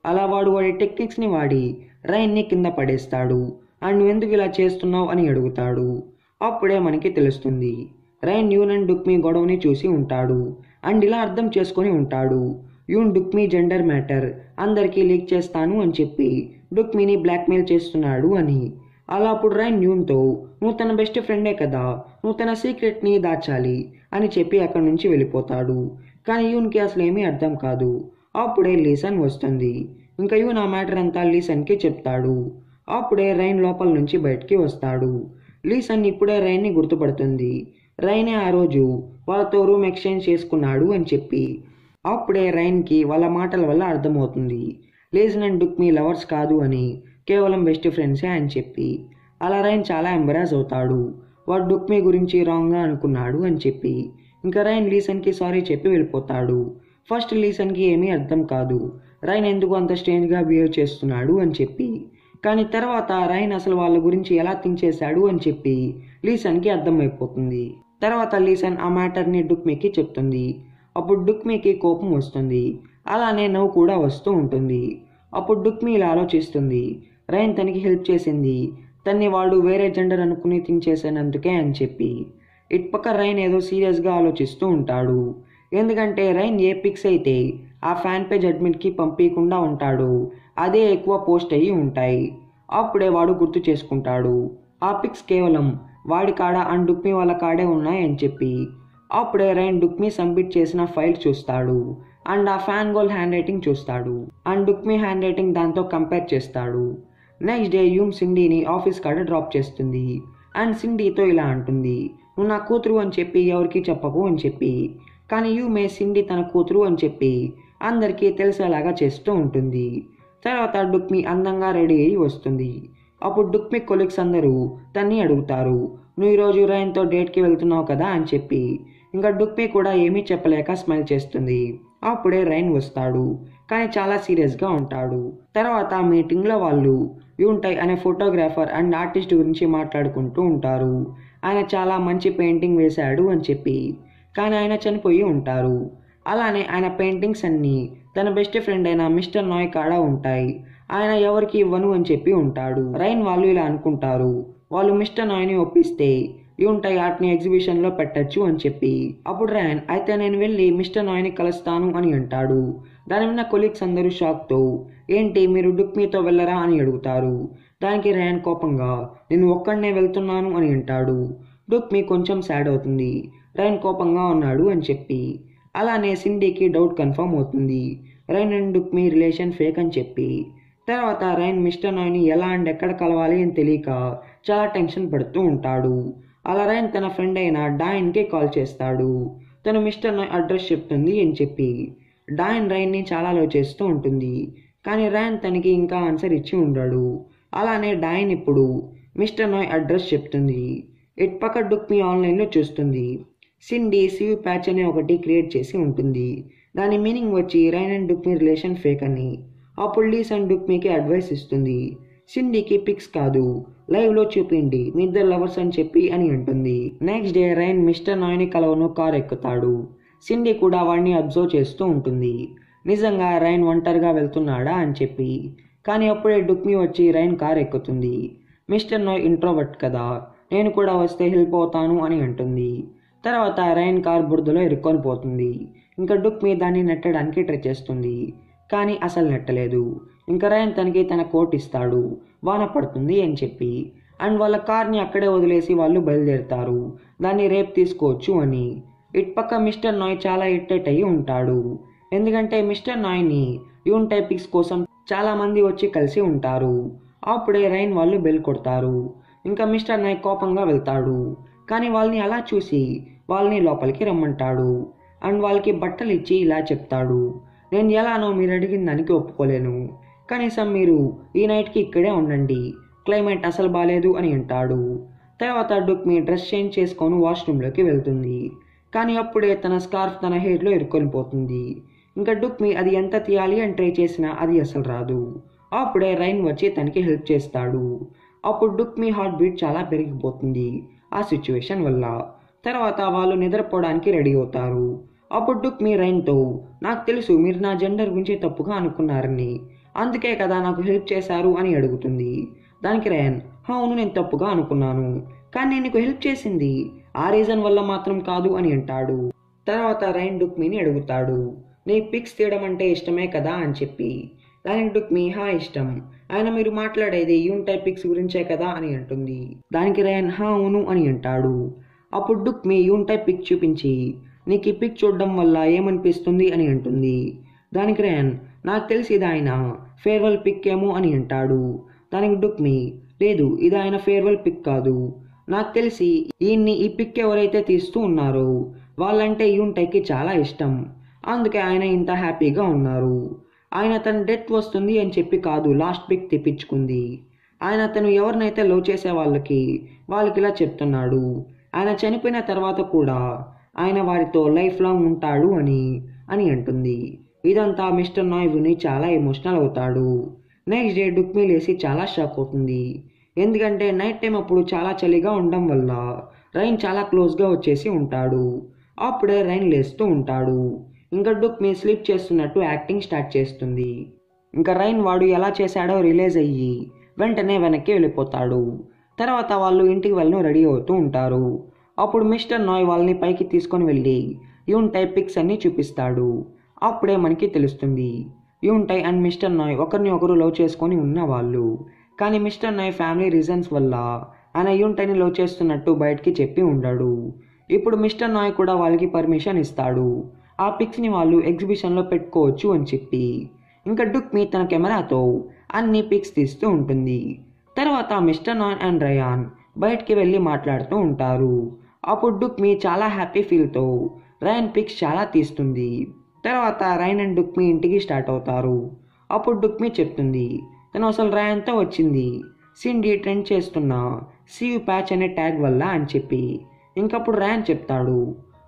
అలా వాడి టెక్నిక్స్ని వాడి రైన్ని కింద పడేస్తాడు. అండ్ నువ్వెందుకు ఇలా చేస్తున్నావు అని అడుగుతాడు. అప్పుడే మనకి తెలుస్తుంది రైన్ యూన్ అండ్ డుక్మీ గొడవని చూసి ఉంటాడు. అండ్ ఇలా అర్థం చేసుకొని ఉంటాడు యూన్ డుక్మీ జెండర్ మ్యాటర్ అందరికీ లీక్ చేస్తాను అని చెప్పి డుక్మీని బ్లాక్మెయిల్ చేస్తున్నాడు అని. అలా అప్పుడు రైన్ యూన్తో నువ్వు తన బెస్ట్ ఫ్రెండే కదా, నువ్వు తన సీక్రెట్ని దాచాలి అని చెప్పి అక్కడి నుంచి వెళ్ళిపోతాడు. కానీ యూన్కి అసలు ఏమీ అర్థం కాదు. అప్పుడే లీసన్ వస్తుంది. ఇంకా యూన్ ఆ మ్యాటర్ అంతా లీసన్కి చెప్తాడు. అప్పుడే రైన్ లోపల నుంచి బయటికి వస్తాడు. లీసన్ ఇప్పుడే రైన్ని గుర్తుపడుతుంది. రైనే ఆ రోజు వాళ్ళతో రూమ్ ఎక్స్చేంజ్ చేసుకున్నాడు అని చెప్పి. అప్పుడే రైన్కి వాళ్ళ మాటల వల్ల అర్థమవుతుంది లీసన్ అండ్ డుక్మీ లవర్స్ కాదు అని, కేవలం బెస్ట్ ఫ్రెండ్సే అని చెప్పి. అలా రైన్ చాలా ఎంబరాస్ అవుతాడు. వాడు డుక్మీ గురించి రాంగ్గా అనుకున్నాడు అని చెప్పి. ఇంకా రైన్ లీసన్కి సారీ చెప్పి వెళ్ళిపోతాడు. ఫస్ట్ లీసన్కి ఏమీ అర్థం కాదు రైన్ ఎందుకు అంత స్ట్రేంజ్గా బిహేవ్ చేస్తున్నాడు అని చెప్పి. కానీ తర్వాత రైన్ అసలు వాళ్ళ గురించి ఎలా థింక్ చేశాడు అని చెప్పి లీసన్కి అర్థమైపోతుంది. తర్వాత లీసన్ ఆ మ్యాటర్ని డుక్మీకి చెప్తుంది. అప్పుడు డుక్మీకి కోపం వస్తుంది. అలానే నవ్వు కూడా వస్తూ ఉంటుంది. అప్పుడు డుక్మీ ఇలా ఆలోచిస్తుంది రైన్ తనకి హెల్ప్ చేసింది తన్ని వాడు వేరే జెండర్ అనుకుని థింక్ చేసినందుకే అని చెప్పి. ఇటుపక్క రైన్ ఏదో సీరియస్గా ఆలోచిస్తూ ఉంటాడు. ఎందుకంటే రైన్ ఏ పిక్స్ అయితే ఆ ఫ్యాన్ పేజ్ అడ్మిట్కి పంపించకుండా ఉంటాడు అదే ఎక్కువ పోస్ట్ అయ్యి ఉంటాయి. అప్పుడే వాడు గుర్తు చేసుకుంటాడు ఆ పిక్స్ కేవలం వాడి కాడ అండ్ డుక్మీ వాళ్ళ కాడే ఉన్నాయి అని చెప్పి. అప్పుడే రైన్ డుక్మీ సబ్మిట్ చేసిన ఫైల్ చూస్తాడు అండ్ ఆ ఫ్యాన్ గోల్ హ్యాండ్ రైటింగ్ చూస్తాడు అండ్ డుక్మీ హ్యాండ్ రైటింగ్ దాంతో కంపేర్ చేస్తాడు. నెక్స్ట్ డే యూమ్ సిండీని ఆఫీస్ కాడ డ్రాప్ చేస్తుంది అండ్ సిండీతో ఇలా అంటుంది నువ్వు నా కూతురు అని చెప్పి ఎవరికి చెప్పకు అని చెప్పి. కానీ యూమే సిండీ తన కూతురు అని చెప్పి అందరికీ తెలిసేలాగా చేస్తూ ఉంటుంది. తర్వాత డుక్మీ అందంగా రెడీ అయ్యి వస్తుంది. అప్పుడు డుక్మీ కొలీగ్స్ అందరూ తన్ని అడుగుతారు నువ్వు ఈరోజు రైన్తో డేట్కి వెళ్తున్నావు కదా అని చెప్పి. ఇంకా డుక్మీ కూడా ఏమీ చెప్పలేక స్మైల్ చేస్తుంది. అప్పుడే రైన్ వస్తాడు కానీ చాలా సీరియస్గా ఉంటాడు. తర్వాత మీటింగ్లో వాళ్ళు యూన్టై అనే ఫోటోగ్రాఫర్ అండ్ ఆర్టిస్ట్ గురించి మాట్లాడుకుంటూ ఉంటారు. ఆయన చాలా మంచి పెయింటింగ్ వేశాడు అని చెప్పి. కానీ ఆయన చనిపోయి ఉంటారు. అలానే ఆయన పెయింటింగ్స్ అన్నీ తన బెస్ట్ ఫ్రెండ్ అయిన మిస్టర్ నాయ్ కాడ ఉంటాయి. ఆయన ఎవరికి ఇవ్వను అని చెప్పి ఉంటాడు. రైన్ వాళ్ళు ఇలా అనుకుంటారు వాళ్ళు మిస్టర్ నాయ్ని ఒప్పిస్తే యూన్టై ఆర్ట్ని ఎగ్జిబిషన్లో పెట్టచ్చు అని చెప్పి. అప్పుడు రైన్ అయితే నేను వెళ్ళి మిస్టర్ నాయ్ని కలుస్తాను అని అంటాడు. దాని విన్న కొలీగ్స్ అందరూ షాక్తో ఏంటి మీరు డుక్మీతో వెళ్ళరా అని అడుగుతారు. దానికి రైన్ కోపంగా నేను ఒక్కడనే వెళ్తున్నాను అని అంటాడు. డుక్మీ కొంచెం సాడ్ అవుతుంది రైన్ కోపంగా ఉన్నాడు అని చెప్పి. అలానే సిండీకి డౌట్ కన్ఫర్మ్ అవుతుంది రైన్ అండ్ డుక్మీ రిలేషన్ ఫేక్ అని చెప్పి. తర్వాత రైన్ మిస్టర్ నాయ్ని ఎలా అండ్ ఎక్కడ కలవాలి అని తెలియక చాలా టెన్షన్ పడుతూ ఉంటాడు. అలా రైన్ తన ఫ్రెండ్ అయిన డాయన్కి కాల్ చేస్తాడు. తను మిస్టర్ నాయ్ అడ్రస్ చెప్తుంది అని చెప్పి. డాయన్ రైన్ని చాలా లవ్ చేస్తూ ఉంటుంది కానీ రైన్ తనకి ఇంకా ఆన్సర్ ఇచ్చి ఉండడు. అలానే డాయన్ ఇప్పుడు మిస్టర్ నాయ్ అడ్రస్ చెప్తుంది. ఇటుపక్క డుక్మీ ఆన్లైన్లో చూస్తుంది సిండీ సివ్ ప్యాచ్ అనే ఒకటి క్రియేట్ చేసి ఉంటుంది. దాని మీనింగ్ వచ్చి రైన్ అండ్ డుక్మీ రిలేషన్ ఫేక్ అని. అప్పుడు లీసన్ డుక్మీకి అడ్వైస్ ఇస్తుంది సిండీకి పిక్స్ కాదు లైవ్లో చూపిండి మీ ఇద్దరు లవర్స్ అని చెప్పి అని అంటుంది. నెక్స్ట్ డే రైన్ మిస్టర్ నాయ్ని కలవను కార్ ఎక్కుతాడు. సిండీ కూడా వాడిని అబ్జర్వ్ చేస్తూ ఉంటుంది నిజంగా రైన్ ఒంటరిగా వెళ్తున్నాడా అని చెప్పి. కానీ అప్పుడే డుక్మీ వచ్చి రైన్ కార్ ఎక్కుతుంది. మిస్టర్ నాయ్ ఇంట్రోవర్ట్ కదా, నేను కూడా వస్తే హెల్ప్ అవుతాను అని అంటుంది. తర్వాత రైన్ కార్ బురదలో ఇరుక్కొని పోతుంది. ఇంకా డుక్మీ దాన్ని నెట్టడానికి ట్రై చేస్తుంది కానీ అసలు నెట్టలేదు. ఇంకా రైన్ తనకి తన కోట్ ఇస్తాడు వాన పడుతుంది అని చెప్పి. అండ్ వాళ్ళ కార్ని అక్కడే వదిలేసి వాళ్ళు బయలుదేరుతారు దాన్ని రేపు తీసుకోవచ్చు అని. ఇటుపక్క మిస్టర్ నాయ్ చాలా ఇరిటేట్ అయ్యి ఉంటాడు ఎందుకంటే మిస్టర్ నాయ్ని యూన్టై పిక్స్ కోసం చాలామంది వచ్చి కలిసి ఉంటారు. అప్పుడే రైన్ వాళ్ళు బెల్ కొడతారు. ఇంకా మిస్టర్ నాయ్ కోపంగా వెళ్తాడు కానీ వాళ్ళని అలా చూసి వాళ్ళని లోపలికి రమ్మంటాడు అండ్ వాళ్ళకి బట్టలు ఇచ్చి ఇలా చెప్తాడు నేను ఎలానో మీరు అడిగిన దానికి ఒప్పుకోలేను, కనీసం మీరు ఈ నైట్కి ఇక్కడే ఉండండి, క్లైమేట్ అసలు బాగాలేదు అని అంటాడు. తర్వాత డుక్మీ డ్రెస్ చేంజ్ చేసుకొని వాష్రూమ్లోకి వెళ్తుంది కానీ అప్పుడే తన స్కార్ఫ్ తన హెయిర్లో ఇరుక్కొని పోతుంది. ఇంకా డుక్మీ అది ఎంత తీయాలి అని ట్రై చేసినా అది అసలు రాదు. అప్పుడే రైన్ వచ్చి తనకి హెల్ప్ చేస్తాడు. అప్పుడు డుక్మి హార్ట్ బీట్ చాలా పెరిగిపోతుంది ఆ సిచ్యువేషన్ వల్ల. తర్వాత వాళ్ళు నిద్రపోవడానికి రెడీ అవుతారు. అప్పుడు డుక్మి రైన్తో, నాకు తెలుసు మీరు నా జెండర్ గురించి తప్పుగా అనుకున్నారని, అందుకే కదా నాకు హెల్ప్ చేశారు అని అడుగుతుంది. దానికి రైన్, అవును నేను తప్పుగా అనుకున్నాను, కానీ నేను నీకు హెల్ప్ చేసింది ఆ రీజన్ వల్ల మాత్రం కాదు అని అంటాడు. తర్వాత రైన్ డుక్మిని అడుగుతాడు, నీ పిక్స్ తీయడం అంటే ఇష్టమే కదా అని చెప్పి. దానికి డుక్మి, ఇష్టం, ఆయన మీరు మాట్లాడేది యూన్టై పిక్స్ గురించే కదా అని అంటుంది. దానికి రైన్, అవును అని అంటాడు. అప్పుడు డుక్మి యూన్టై పిక్ చూపించి, నీకు ఈ పిక్ చూడడం వల్ల ఏమనిపిస్తుంది అని అంటుంది. దానికి రైన్, నాకు తెలిసి ఇది ఆయన ఫేర్వెల్ పిక్ ఏమో అని అంటాడు. దానికి డుక్మి, లేదు ఇది ఆయన ఫేర్వెల్ పిక్ కాదు, నాకు తెలిసి ఈ పిక్ ఎవరైతే తీస్తూ ఉన్నారో వాళ్ళంటే యూన్టైకి చాలా ఇష్టం, అందుకే ఆయన ఇంత హ్యాపీగా ఉన్నారు. ఆయన తన డెత్ వస్తుంది అని చెప్పి కాదు లాస్ట్ పిక్ తెప్పించుకుంది. ఆయన తను ఎవరినైతే లవ్ చేసే వాళ్ళకి ఇలా చెప్తున్నాడు, ఆయన చనిపోయిన తర్వాత కూడా ఆయన వారితో లైఫ్ లాంగ్ ఉంటాడు అని అంటుంది. ఇదంతా మిస్టర్ నాయ్ విని చాలా ఎమోషనల్ అవుతాడు. నెక్స్ట్ డే డుక్మి లేసి చాలా షాక్ అవుతుంది. ఎందుకంటే నైట్ టైం అప్పుడు చాలా చలిగా ఉండడం వల్ల రైన్ చాలా క్లోజ్గా వచ్చేసి ఉంటాడు. అప్పుడే రైన్ లేస్తూ ఉంటాడు. ఇంకా డుక్మి స్లీప్ చేస్తున్నట్టు యాక్టింగ్ స్టార్ట్ చేస్తుంది. ఇంకా రైన్ వాడు ఎలా చేశాడో రిలీజ్ అయ్యి వెంటనే వెనక్కి వెళ్ళిపోతాడు. తర్వాత వాళ్ళు ఇంటికి వెళ్ళను రెడీ అవుతూ ఉంటారు. అప్పుడు మిస్టర్ నాయ్ వాళ్ళని పైకి తీసుకొని వెళ్ళి యూన్టై పిక్స్ అన్ని చూపిస్తాడు. అప్పుడే మనకి తెలుస్తుంది యూన్టై అండ్ మిస్టర్ నాయ్ ఒకరిని ఒకరు లవ్ చేసుకొని ఉన్నవాళ్ళు. కానీ మిస్టర్ నాయ్ ఫ్యామిలీ రీజన్స్ వల్ల ఆయన యూన్టైని లవ్ చేస్తున్నట్టు బయటికి చెప్పి ఉండడు. ఇప్పుడు మిస్టర్ నాయ్ కూడా వాళ్ళకి పర్మిషన్ ఇస్తాడు, ఆ పిక్స్ని వాళ్ళు ఎగ్జిబిషన్లో పెట్టుకోవచ్చు అని చెప్పి. ఇంకా డుక్మి తన కెమెరాతో అన్ని పిక్స్ తీస్తూ ఉంటుంది. తర్వాత మిస్టర్ నాయ్ అండ్ రయాన్ బయటికి వెళ్ళి మాట్లాడుతూ ఉంటారు. అప్పుడు డుక్మి చాలా హ్యాపీ ఫీల్తో రయాన్ పిక్స్ చాలా తీస్తుంది. తర్వాత రైన్ అండ్ డుక్మి ఇంటికి స్టార్ట్ అవుతారు. అప్పుడు డుక్మి చెప్తుంది, తను అసలు రయాన్తో వచ్చింది సిండీ ట్రెండ్ చేస్తున్న సీవ్ ప్యాచ్ అనే ట్యాగ్ వల్ల అని చెప్పి. ఇంకప్పుడు రయాన్ చెప్తాడు,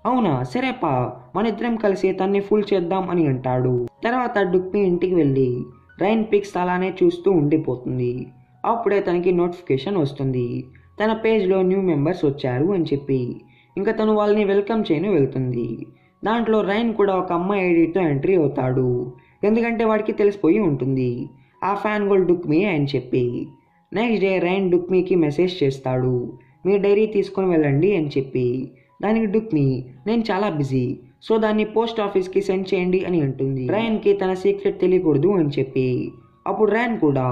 అవునా సరేపా మన ఇద్దరం కలిసి తన్ని ఫుల్ చేద్దాం అని అంటాడు. తర్వాత డుక్మి ఇంటికి వెళ్ళి రైన్ పిక్స్ అలానే చూస్తూ ఉండిపోతుంది. అప్పుడే తనకి నోటిఫికేషన్ వస్తుంది, తన పేజ్లో న్యూ మెంబర్స్ వచ్చారు అని చెప్పి. ఇంకా తను వాళ్ళని వెల్కమ్ చేయని వెళ్తుంది. దాంట్లో రైన్ కూడా ఒక అమ్మాయి ఐడితో ఎంట్రీ అవుతాడు, ఎందుకంటే వాడికి తెలిసిపోయి ఉంటుంది ఆ ఫ్యాన్ గోల్ డుక్మి అని చెప్పి. నెక్స్ట్ డే రైన్ డుక్మికి మెసేజ్ చేస్తాడు, మీ డైరీ తీసుకొని వెళ్ళండి అని చెప్పి. దానికి డుక్మి, నేను చాలా బిజీ, సో దాన్ని పోస్ట్ ఆఫీస్కి సెండ్ చేయండి అని అంటుంది. రైన్కి తన సీక్రెట్ తెలియకూడదు అని చెప్పి. అప్పుడు రైన్ కూడా,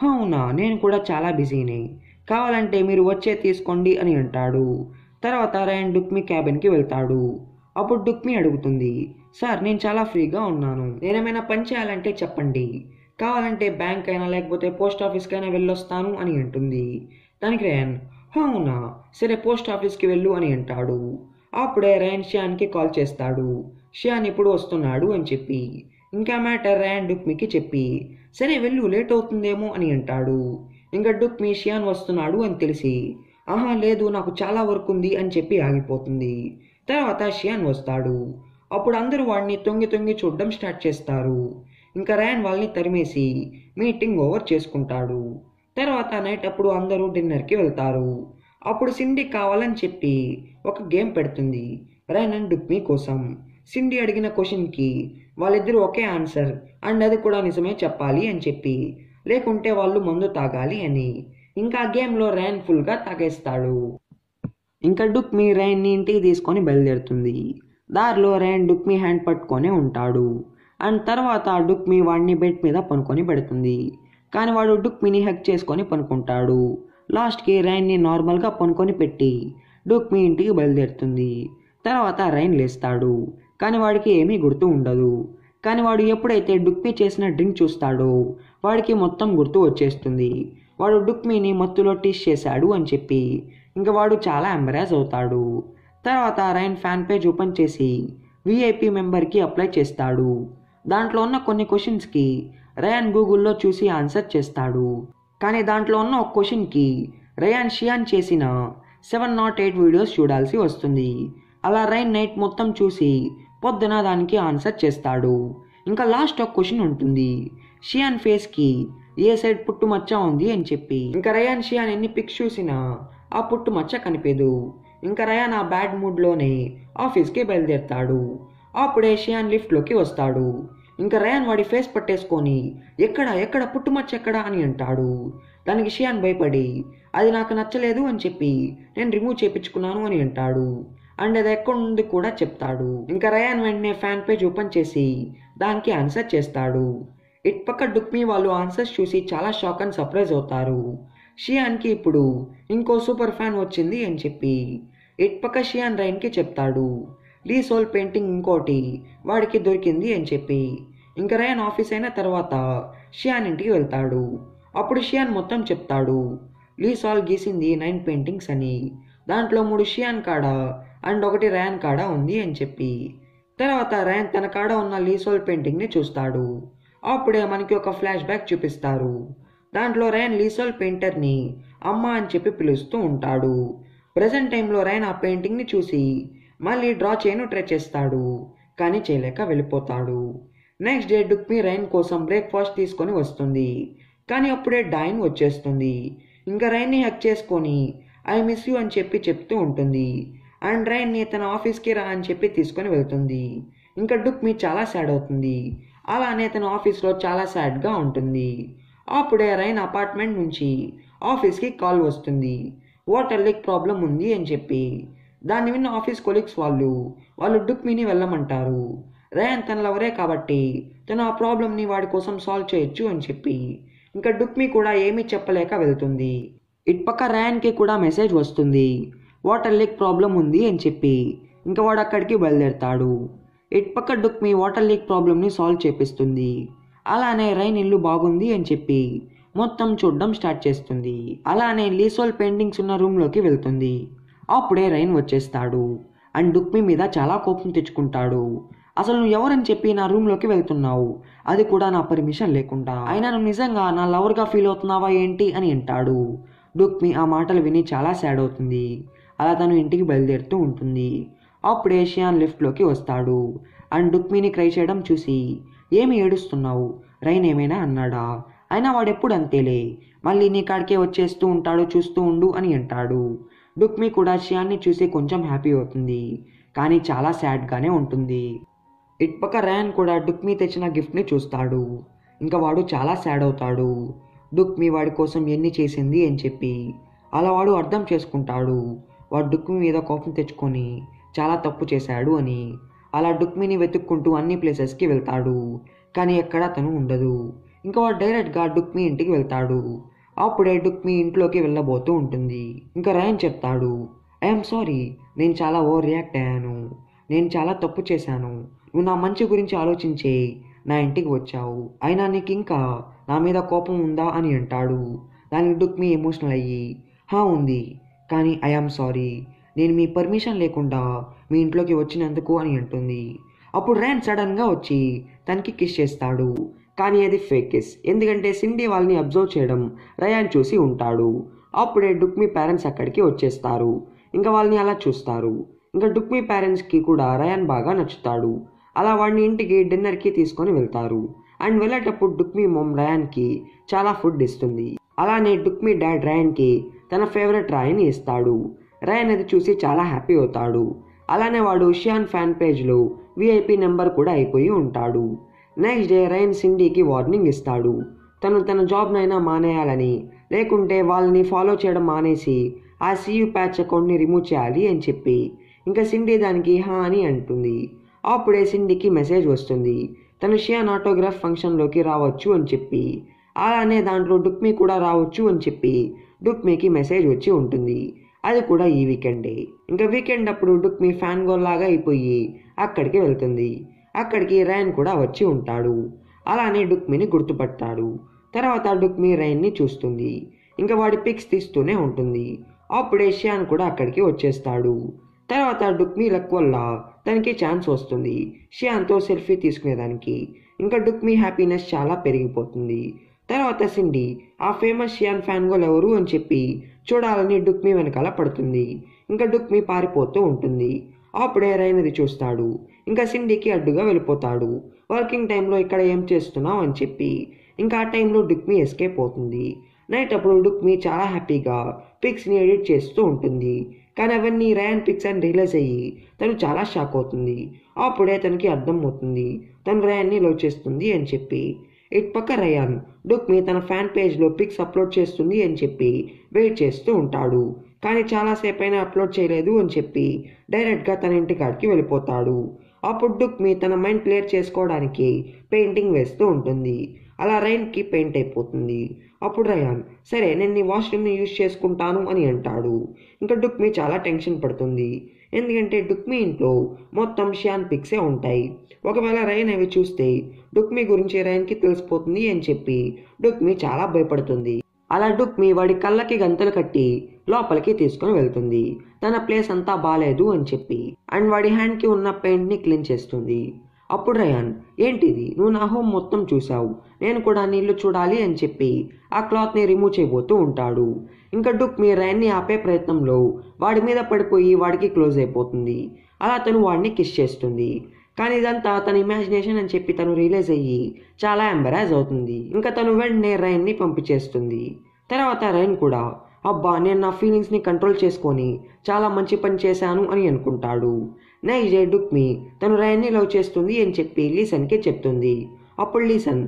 అవునా నేను కూడా చాలా బిజీనే, కావాలంటే మీరు వచ్చే తీసుకోండి అని అంటాడు. తర్వాత రైన్ డుక్మి క్యాబిన్కి వెళ్తాడు. అప్పుడు డుక్మి అడుగుతుంది, సార్ నేను చాలా ఫ్రీగా ఉన్నాను, నేనేమైనా పని చేయాలంటే చెప్పండి, కావాలంటే బ్యాంక్ అయినా లేకపోతే పోస్ట్ ఆఫీస్కి అయినా వెళ్ళొస్తాను అని అంటుంది. దానికి రైన్, అవునా సరే పోస్ట్ ఆఫీస్కి వెళ్ళు అని అంటాడు. అప్పుడే రైన్ షియాన్కి కాల్ చేస్తాడు, షియాన్ ఇప్పుడు వస్తున్నాడు అని చెప్పి. ఇంకా మ్యాటర్ రైన్ డుక్మికి చెప్పి, సరే వెళ్ళు లేట్ అవుతుందేమో అని అంటాడు. ఇంకా డుక్మి షియాన్ వస్తున్నాడు అని తెలిసి, లేదు నాకు చాలా వర్క్ ఉంది అని చెప్పి ఆగిపోతుంది. తర్వాత షియాన్ వస్తాడు. అప్పుడు అందరూ వాడిని తొంగి తొంగి చూడడం స్టార్ట్ చేస్తారు. ఇంకా రైన్ వాళ్ళని తరిమేసి మీటింగ్ ఓవర్ చేసుకుంటాడు. తర్వాత నైట్ అప్పుడు అందరూ డిన్నర్కి వెళ్తారు. అప్పుడు సిండీ కావాలని చెప్పి ఒక గేమ్ పెడుతుంది రైన్ అండ్ డుక్మి కోసం. సిండీ అడిగిన క్వశ్చన్కి వాళ్ళిద్దరూ ఒకే ఆన్సర్ అండ్ అది కూడా నిజమే చెప్పాలి అని చెప్పి, లేకుంటే వాళ్ళు మందు తాగాలి అని. ఇంకా గేమ్లో రైన్ ఫుల్గా తాగేస్తాడు. ఇంకా డుక్మి రైన్ని ఇంటికి తీసుకొని బయలుదేరుతుంది. దారిలో రైన్ డుక్మి హ్యాండ్ పట్టుకొనే ఉంటాడు. అండ్ తర్వాత డుక్మి వాడిని బెడ్ మీద పనుకొని పెడుతుంది, కానీ వాడు డుక్మిని హగ్ చేసుకొని పనుకుంటాడు. లాస్ట్కి రైన్ని నార్మల్గా పనుకొని పెట్టి డుక్మి ఇంటికి బయలుదేరుతుంది. తర్వాత రైన్ లేస్తాడు, కానీ వాడికి ఏమీ గుర్తు ఉండదు. కానీ వాడు ఎప్పుడైతే డుక్మి చేసిన డ్రింక్ చూస్తాడో వాడికి మొత్తం గుర్తు వచ్చేస్తుంది, వాడు డుక్మిని మత్తులో టీస్ చేశాడు అని చెప్పి. ఇంకా వాడు చాలా ఎంబరాస్ అవుతాడు. తర్వాత రైన్ ఫ్యాన్ పేజ్ ఓపెన్ చేసి విఐపి మెంబర్కి అప్లై చేస్తాడు. దాంట్లో ఉన్న కొన్ని క్వశ్చన్స్కి రయాన్ గూగుల్లో చూసి ఆన్సర్ చేస్తాడు. కానీ దాంట్లో ఉన్న ఒక క్వశ్చన్కి రయాన్ షియాన్ చేసిన 708 వీడియోస్ చూడాల్సి వస్తుంది. అలా రైన్ నైట్ మొత్తం చూసి పొద్దున దానికి ఆన్సర్ చేస్తాడు. ఇంకా లాస్ట్ ఒక క్వశ్చన్ ఉంటుంది, షియాన్ ఫేస్కి ఏ సైడ్ పుట్టుమచ్చ ఉంది అని చెప్పి. ఇంకా రయాన్ షియాన్ ఎన్ని పిక్స్ చూసినా ఆ పుట్టుమచ్చ కనిపించదు. ఇంకా రయాన్ ఆ బ్యాడ్ మూడ్లోనే ఆఫీస్కి బయలుదేరుతాడు. అప్పుడే షియాన్ లిఫ్ట్లోకి వస్తాడు. ఇంకా రయాన్ వాడి ఫేస్ పట్టేసుకొని ఎక్కడ ఎక్కడ పుట్టుమచ్చ ఎక్కడ అని అంటాడు. దానికి షియాన్ భయపడి అది నాకు నచ్చలేదు అని చెప్పి నేను రిమూవ్ చేయించుకున్నాను అని అంటాడు. అండ్ అది ఎక్కడుంది కూడా చెప్తాడు. ఇంకా రయాన్ వెంటనే ఫ్యాన్ పేజ్ ఓపెన్ చేసి దానికి ఆన్సర్ చేస్తాడు. ఇటుపక్క డుక్మీ వాళ్ళు ఆన్సర్స్ చూసి చాలా షాక్ అండ్ సర్ప్రైజ్ అవుతారు. షియాన్కి ఇప్పుడు ఇంకో సూపర్ ఫ్యాన్ వచ్చింది అని చెప్పి. ఇటుపక్క షియాన్ రయాన్కి చెప్తాడు లీ సోల్ పెయింటింగ్ ఇంకోటి వాడికి దొరికింది అని చెప్పి. ఇంకా రయాన్ ఆఫీస్ అయిన తర్వాత షియాన్ ఇంటికి వెళ్తాడు. అప్పుడు షియాన్ మొత్తం చెప్తాడు. లీ సాల్ గీసింది 9 పెయింటింగ్స్ అని, దాంట్లో 3 షియాన్ కాడ అండ్ 1 రయాన్ కాడ ఉంది అని చెప్పి. తర్వాత రయాన్ తన కాడ ఉన్న లీ సోల్ పెయింటింగ్ని చూస్తాడు. అప్పుడే మనకి ఒక ఫ్లాష్ బ్యాక్ చూపిస్తారు. దాంట్లో రయాన్ లీ సోల్ పెయింటర్ని అమ్మ అని చెప్పి పిలుస్తూ ఉంటాడు. ప్రజెంట్ టైంలో రయాన్ ఆ పెయింటింగ్ని చూసి మళ్ళీ డ్రా చేయను ట్రై చేస్తాడు, కానీ చేయలేక వెళ్ళిపోతాడు. నెక్స్ట్ డే డుక్మీ రయాన్ కోసం బ్రేక్ఫాస్ట్ తీసుకొని వస్తుంది. కానీ అప్పుడే డైన్ వచ్చేస్తుంది. ఇంకా రయాన్ని హక్ చేసుకొని ఐ మిస్ యూ అని చెప్పి చెప్తూ ఉంటుంది. అండ్ రయాన్ని తన ఆఫీస్కి రా అని చెప్పి తీసుకొని వెళ్తుంది. ఇంకా డుక్మీ చాలా సాడ్ అవుతుంది. అలానే తన ఆఫీస్లో చాలా సాడ్గా ఉంటుంది. అప్పుడే రయాన్ అపార్ట్మెంట్ నుంచి ఆఫీస్కి కాల్ వస్తుంది. వాటర్ లీక్ ప్రాబ్లం ఉంది అని చెప్పి. దాన్ని విన్న ఆఫీస్ కొలీగ్స్ వాళ్ళు డుక్మీని వెళ్ళమంటారు. రయాన్ తన లవరే కాబట్టి తను ఆ ప్రాబ్లమ్ని వాడి కోసం సాల్వ్ చేయొచ్చు అని చెప్పి. ఇంకా డుక్మీ కూడా ఏమీ చెప్పలేక వెళ్తుంది. ఇటుపక్క రయాన్కి కూడా మెసేజ్ వస్తుంది వాటర్ లీక్ ప్రాబ్లం ఉంది అని చెప్పి. ఇంకా వాడు అక్కడికి బయలుదేరుతాడు. ఇటుపక్క డుక్మీ వాటర్ లీక్ ప్రాబ్లమ్ని సాల్వ్ చేపిస్తుంది. అలానే రయాన్ ఇల్లు బాగుంది అని చెప్పి మొత్తం చూడడం స్టార్ట్ చేస్తుంది. అలానే లీసోల్ పెయింటింగ్స్ ఉన్న రూమ్లోకి వెళ్తుంది. అప్పుడే రయాన్ వచ్చేస్తాడు. అండ్ డుక్మీ మీద చాలా కోపం తెచ్చుకుంటాడు. అసలు నువ్వు ఎవరని చెప్పి నా రూమ్లోకి వెళ్తున్నావు, అది కూడా నా పర్మిషన్ లేకుండా. అయినా నువ్వు నిజంగా నా లవర్గా ఫీల్ అవుతున్నావా ఏంటి అని అంటాడు. డుక్మీ ఆ మాటలు విని చాలా సాడ్ అవుతుంది. అలా తను ఇంటికి బయలుదేరుతూ ఉంటుంది. అప్పుడే షియాన్ లిఫ్ట్లోకి వస్తాడు. అండ్ డుక్మీని క్రై చేయడం చూసి ఏమి ఏడుస్తున్నావు, రయాన్ ఏమైనా అన్నాడా, అయినా వాడెప్పుడు అంతేలే, మళ్ళీ నీ కాడికే వచ్చేస్తూ ఉంటాడు, చూస్తూ ఉండు అని అంటాడు. డుక్మీ కూడా షియాన్ని చూసి కొంచెం హ్యాపీ అవుతుంది, కానీ చాలా సాడ్గానే ఉంటుంది. ఇటుపక్క రయాన్ కూడా డుక్మీ తెచ్చిన గిఫ్ట్ని చూస్తాడు. ఇంకా వాడు చాలా సాడ్ అవుతాడు. డుక్మీ వాడి కోసం ఎన్ని చేసింది అని చెప్పి. అలా వాడు అర్థం చేసుకుంటాడు వాడు డుక్మీ మీద కోపం తెచ్చుకొని చాలా తప్పు చేశాడు అని. అలా డుక్మీని వెతుక్కుంటూ అన్ని ప్లేసెస్కి వెళ్తాడు, కానీ ఎక్కడా తను ఉండదు. ఇంకా వాడు డైరెక్ట్గా డుక్మీ ఇంటికి వెళ్తాడు. అప్పుడే డుక్మీ ఇంట్లోకి వెళ్ళబోతూ ఉంటుంది. ఇంకా రయాన్ చెప్తాడు ఐఎమ్ సారీ, నేను చాలా ఓవర్ రియాక్ట్ అయ్యాను, నేను చాలా తప్పు చేశాను, నువ్వు నా మంచి గురించి ఆలోచించే నా ఇంటికి వచ్చావు, అయినా నీకు ఇంకా నా మీద కోపం ఉందా అని అంటాడు. దానికి డుక్మీ ఎమోషనల్ అయ్యి హా ఉంది, కానీ ఐఆమ్ సారీ, నేను మీ పర్మిషన్ లేకుండా మీ ఇంట్లోకి వచ్చినందుకు అని అంటుంది. అప్పుడు రయాన్ సడన్గా వచ్చి తనకి కిస్ చేస్తాడు. కానీ అది ఫేక్ కిస్, ఎందుకంటే సిండీ వాళ్ళని అబ్జర్వ్ చేయడం రయాన్ చూసి ఉంటాడు. అప్పుడే డుక్మీ పేరెంట్స్ అక్కడికి వచ్చేస్తారు. ఇంకా వాళ్ళని అలా చూస్తారు. ఇంకా డుక్మీ పేరెంట్స్కి కూడా రయాన్ బాగా నచ్చుతాడు. అలా వాడిని ఇంటికి డిన్నర్కి తీసుకొని వెళ్తారు. అండ్ వెళ్ళేటప్పుడు డుక్మీ మమ్ రయాన్కి చాలా ఫుడ్ ఇస్తుంది. అలానే డుక్మీ డాడ్ రయాన్కి తన ఫేవరెట్ రాయిని ఇస్తాడు. రయాన్ అది చూసి చాలా హ్యాపీ అవుతాడు. అలానే వాడు షియాన్ ఫ్యాన్ పేజ్లో VIP నెంబర్ కూడా అయిపోయి ఉంటాడు. నెక్స్ట్ డే రయాన్ సిండీకి వార్నింగ్ ఇస్తాడు. తను తన జాబ్నైనా మానేయాలని, లేకుంటే వాళ్ళని ఫాలో చేయడం మానేసి ఆ CU ప్యాచ్ అకౌంట్ని రిమూవ్ చేయాలి అని చెప్పి. ఇంకా సిండీ దానికి హా అని అంటుంది. అప్పుడే సిండీకి మెసేజ్ వస్తుంది తను షియాన్ ఆటోగ్రాఫ్ ఫంక్షన్లోకి రావచ్చు అని చెప్పి. అలానే దాంట్లో డుక్మీ కూడా రావచ్చు అని చెప్పి డుక్మీకి మెసేజ్ వచ్చి ఉంటుంది. అది కూడా ఈ వీకెండే. ఇంకా వీకెండ్ అప్పుడు డుక్మీ ఫ్యాన్ గోల్ లాగా అయిపోయి అక్కడికి వెళ్తుంది. అక్కడికి రయాన్ కూడా వచ్చి ఉంటాడు. అలానే డుక్మీని గుర్తుపట్టాడు. తర్వాత డుక్మీ రయాన్ని చూస్తుంది. ఇంకా వాడి పిక్స్ తీస్తూనే ఉంటుంది. అప్పుడే షియాన్ కూడా అక్కడికి వచ్చేస్తాడు. తర్వాత డుక్మీ లక్ వల్ల తనకి ఛాన్స్ వస్తుంది షియాన్తో సెల్ఫీ తీసుకునేదానికి. ఇంకా డుక్మీ హ్యాపీనెస్ చాలా పెరిగిపోతుంది. తర్వాత సిండీ ఆ ఫేమస్ షియాన్ ఫ్యాన్ గోల్ ఎవరు అని చెప్పి చూడాలని డుక్మీ వెనకాల పడుతుంది. ఇంకా డుక్మీ పారిపోతూ ఉంటుంది. అప్పుడే రయాన్ అది చూస్తాడు. ఇంకా సిండీకి అడ్డుగా వెళ్ళిపోతాడు. వర్కింగ్ టైంలో ఇక్కడ ఏం చేస్తున్నావు అని చెప్పి. ఇంకా ఆ టైంలో డుక్మీ ఎస్కేప్ అవుతుంది. నైట్ అప్పుడు డుక్మీ చాలా హ్యాపీగా పిక్స్ని ఎడిట్ చేస్తూ ఉంటుంది. కానీ అవన్నీ రయాన్ పిక్స్ అని రియలైజ్ అయ్యి తను చాలా షాక్ అవుతుంది. అప్పుడే తనకి అర్థం అవుతుంది తను రయాన్ని లవ్ చేస్తుంది అని చెప్పి. ఇటుపక్క రయాన్ డుక్మీ తన ఫ్యాన్ పేజ్లో పిక్స్ అప్లోడ్ చేస్తుంది అని చెప్పి వెయిట్ చేస్తూ ఉంటాడు. కానీ చాలాసేపు అయినా అప్లోడ్ చేయలేదు అని చెప్పి డైరెక్ట్గా తన ఇంటి కాడికి వెళ్ళిపోతాడు. అప్పుడు డుక్మీ తన మైండ్ క్లియర్ చేసుకోవడానికి పెయింటింగ్ వేస్తూ ఉంటుంది. అలా రయాన్కి పెయింట్ అయిపోతుంది. అప్పుడు రయాన్ సరే నేను నీ వాష్రూమ్ని యూజ్ చేసుకుంటాను అని అంటాడు. ఇంకా డుక్మీ చాలా టెన్షన్ పడుతుంది. ఎందుకంటే డుక్మీ ఇంట్లో మొత్తం షియాన్ పిక్సే ఉంటాయి. ఒకవేళ రయాన్ అవి చూస్తే డుక్మీ గురించి రయాన్కి తెలిసిపోతుంది అని చెప్పి డుక్మీ చాలా భయపడుతుంది. అలా డుక్మీ వాడి కళ్ళకి గంతలు కట్టి లోపలికి తీసుకొని వెళ్తుంది. తన ప్లేస్ అంతా బాగాలేదు అని చెప్పి అండ్ వాడి హ్యాండ్కి ఉన్న పెయింట్ని క్లీన్ చేస్తుంది. అప్పుడు రయాన్ ఏంటిది, నువ్వు నా హోమ్ మొత్తం చూసావు, నేను కూడా నీళ్లు చూడాలి అని చెప్పి ఆ క్లాత్ని రిమూవ్ చేయబోతూ ఉంటాడు. ఇంకా డుక్మీ రయాన్ని ఆపే ప్రయత్నంలో వాడి మీద పడిపోయి వాడికి క్లోజ్ అయిపోతుంది. అలా తను వాడిని కిస్ చేస్తుంది. కానీ ఇదంతా తన ఇమాజినేషన్ అని చెప్పి తను రియలైజ్ అయ్యి చాలా ఎంబరాజ్ అవుతుంది. ఇంకా తను వెంటనే రయాన్ని పంపించేస్తుంది. తర్వాత రయాన్ కూడా అబ్బా నేను నా ఫీలింగ్స్ని కంట్రోల్ చేసుకొని చాలా మంచి పని చేశాను అని అనుకుంటాడు. నెక్స్ట్ డే డుక్మీ తను రయాన్ని లవ్ చేస్తుంది అని చెప్పి లీసన్కి చెప్తుంది. అప్పుడు లీసన్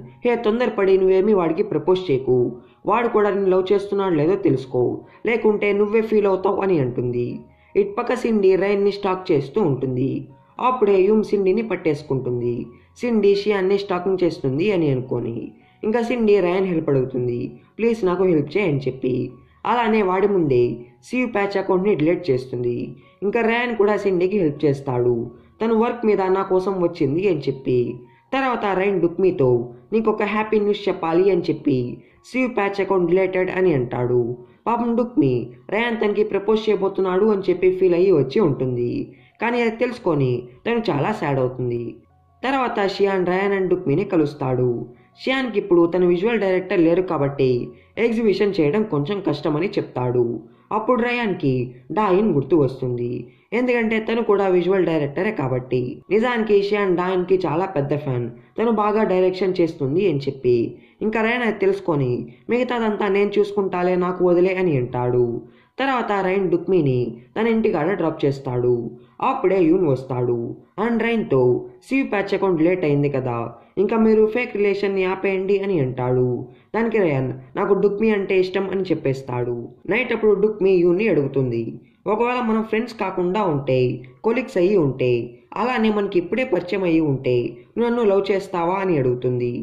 తొందరపడి నువ్వేమీ వాడికి ప్రపోజ్ చేయకు, వాడు కూడా నేను లవ్ చేస్తున్నాడు లేదో తెలుసుకో, లేకుంటే నువ్వే ఫీల్ అవుతావు అని అంటుంది. ఇటుపక్క సిండీ రయాన్ని స్టాక్ చేస్తూ ఉంటుంది. అప్పుడే యూమ్ సిండీని పట్టేసుకుంటుంది. సిండీ షియాన్ని స్టాకింగ్ చేస్తుంది అని అనుకొని ఇంకా సిండీ రయాన్ హెల్ప్ అడుగుతుంది. ప్లీజ్ నాకు హెల్ప్ చేయని చెప్పి. అలానే వాడి ముందే సీవ్ ప్యాచ్ అకౌంట్ని డిలీట్ చేస్తుంది. ఇంకా రయాన్ కూడా సిండీకి హెల్ప్ చేస్తాడు. తను వర్క్ మీద నా కోసం వచ్చింది అని చెప్పి. తర్వాత రయాన్ డుక్మీతో నీకు ఒక హ్యాపీ న్యూస్ చెప్పాలి అని చెప్పి సీవ్ ప్యాచ్ అకౌంట్ డిలీటెడ్ అని అంటాడు. పాపం డుక్మీ రయాన్ తనకి ప్రపోజ్ చేయబోతున్నాడు అని చెప్పి ఫీల్ అయ్యి వచ్చి ఉంటుంది. కానీ అది తెలుసుకొని తను చాలా సాడ్ అవుతుంది. తర్వాత షియాన్ రయాన్ అండ్ డుక్మీని కలుస్తాడు. షియాన్కి ఇప్పుడు తన విజువల్ డైరెక్టర్ లేరు కాబట్టి ఎగ్జిబిషన్ చేయడం కొంచెం కష్టమని చెప్తాడు. అప్పుడు రయాన్కి డాయిన్ గుర్తు వస్తుంది. ఎందుకంటే తను కూడా విజువల్ డైరెక్టరే కాబట్టి. నిజానికి షియాన్ డాయిన్కి చాలా పెద్ద ఫ్యాన్, తను బాగా డైరెక్షన్ చేస్తుంది అని చెప్పి. ఇంకా రయాన్ అది తెలుసుకొని మిగతాదంతా నేను చూసుకుంటాలే నాకు వదిలే అని అంటాడు. తర్వాత రయాన్ డుక్మీని తన ఇంటికాడ డ్రాప్ చేస్తాడు. అప్పుడే యూన్ వస్తాడు అండ్ రయాన్తో సీవ్ ప్యాచ్ అకౌంట్ లేట్ అయింది కదా, ఇంకా మీరు ఫేక్ రిలేషన్ని ఆపేయండి అని అంటాడు. దానికి రయాన్ నాకు డుక్మీ అంటే ఇష్టం అని చెప్పేస్తాడు. నైట్ అప్పుడు డుక్మీ యూన్ని అడుగుతుంది ఒకవేళ మనం ఫ్రెండ్స్ కాకుండా ఉంటే, కొలీగ్స్ అయ్యి ఉంటే, అలానే మనకి ఇప్పుడే పరిచయం అయ్యి ఉంటే నువ్వు నన్ను లవ్ చేస్తావా అని అడుగుతుంది.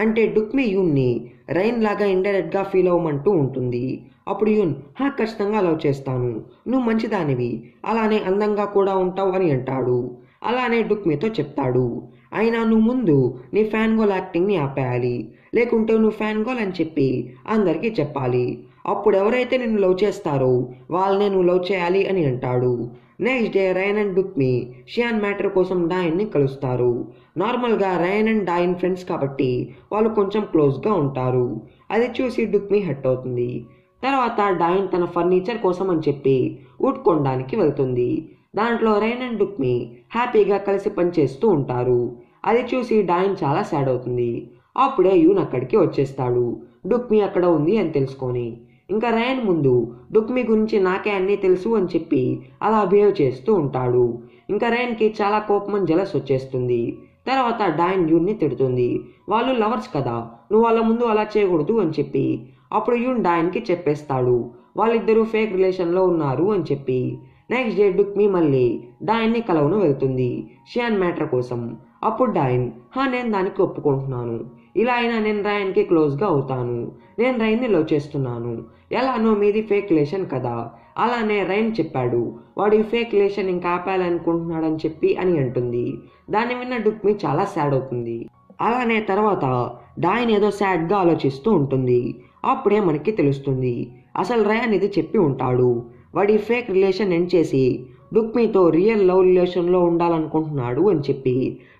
అంటే డుక్మీ యూన్ని రయాన్ లాగా ఇండైరెక్ట్గా ఫీల్ అవ్వమంటూ ఉంటుంది. అప్పుడు యూన్ ఖచ్చితంగా లవ్ చేస్తాను, నువ్వు మంచిదానివి, అలానే అందంగా కూడా ఉంటావు అని అంటాడు. అలానే డుక్మీతో చెప్తాడు అయినా నువ్వు ముందు నీ ఫ్యాన్ గోల్ యాక్టింగ్ని ఆపేయాలి, లేకుంటే నువ్వు ఫ్యాన్ గోల్ అని చెప్పి అందరికీ చెప్పాలి, అప్పుడు ఎవరైతే నిన్ను లవ్ చేస్తారో వాళ్ళనే నువ్వు లవ్ చేయాలి అని అంటాడు. Next day Ryan and Dukmi Shian matter కోసం డాయిన్ని కలుస్తారు. నార్మల్గా రయాన్ అండ్ డాయిన్ ఫ్రెండ్స్ కాబట్టి వాళ్ళు కొంచెం క్లోజ్గా ఉంటారు. అది చూసి డుక్మీ హర్ట్ అవుతుంది. తర్వాత డాయిన్ తన ఫర్నిచర్ కోసం అని చెప్పి వుడ్ కొనడానికి వెళ్తుంది. దాంట్లో రయాన్ అండ్ డుక్మీ హ్యాపీగా కలిసి పనిచేస్తూ ఉంటారు. అది చూసి డాయిన్ చాలా సాడ్ అవుతుంది. అప్పుడే యూన్ అక్కడికి వచ్చేస్తాడు డుక్మీ అక్కడ ఉంది అని తెలుసుకొని. ఇంకా రయాన్ ముందు డుక్మీ గురించి నాకే అన్నీ తెలుసు అని చెప్పి అలా బిహేవ్ చేస్తూ ఉంటాడు. ఇంకా రయాన్కి చాలా కోపం జలస్ వచ్చేస్తుంది. తర్వాత డాయిన్ యూన్ని తిడుతుంది, వాళ్ళు లవర్స్ కదా, నువ్వు వాళ్ళ ముందు అలా చేయకూడదు అని చెప్పి. అప్పుడు యూన్ డాయిన్కి చెప్పేస్తాడు వాళ్ళిద్దరూ ఫేక్ రిలేషన్లో ఉన్నారు అని చెప్పి. నెక్స్ట్ డే డుక్మీ మళ్ళీ డాయిన్ని కలవను వెళ్తుంది షియాన్ మ్యాటర్ కోసం. అప్పుడు డాయిన్ నేను దానికి ఒప్పుకుంటున్నాను, ఇలా అయినా నేను రయాన్కి క్లోజ్గా అవుతాను, నేను రయాన్ని లవ్ చేస్తున్నాను, ఎలానో మీది ఫేక్ రిలేషన్ కదా, అలానే రయాన్ చెప్పాడు వాడి ఫేక్ రిలేషన్ ఇంకా ఆపాలనుకుంటున్నాడని చెప్పి అని అంటుంది. దాన్ని విన్న డుక్మీ చాలా సాడ్ అవుతుంది. అలానే తర్వాత డాయిన్ ఏదో సాడ్గా ఆలోచిస్తూ ఉంటుంది. అప్పుడే మనకి తెలుస్తుంది అసలు రయాన్ ఇది చెప్పి ఉంటాడు, వాడి ఫేక్ రిలేషన్ ఎండ్ చేసి డుక్మీతో రియల్ లవ్ రిలేషన్లో ఉండాలనుకుంటున్నాడు అని చెప్పి.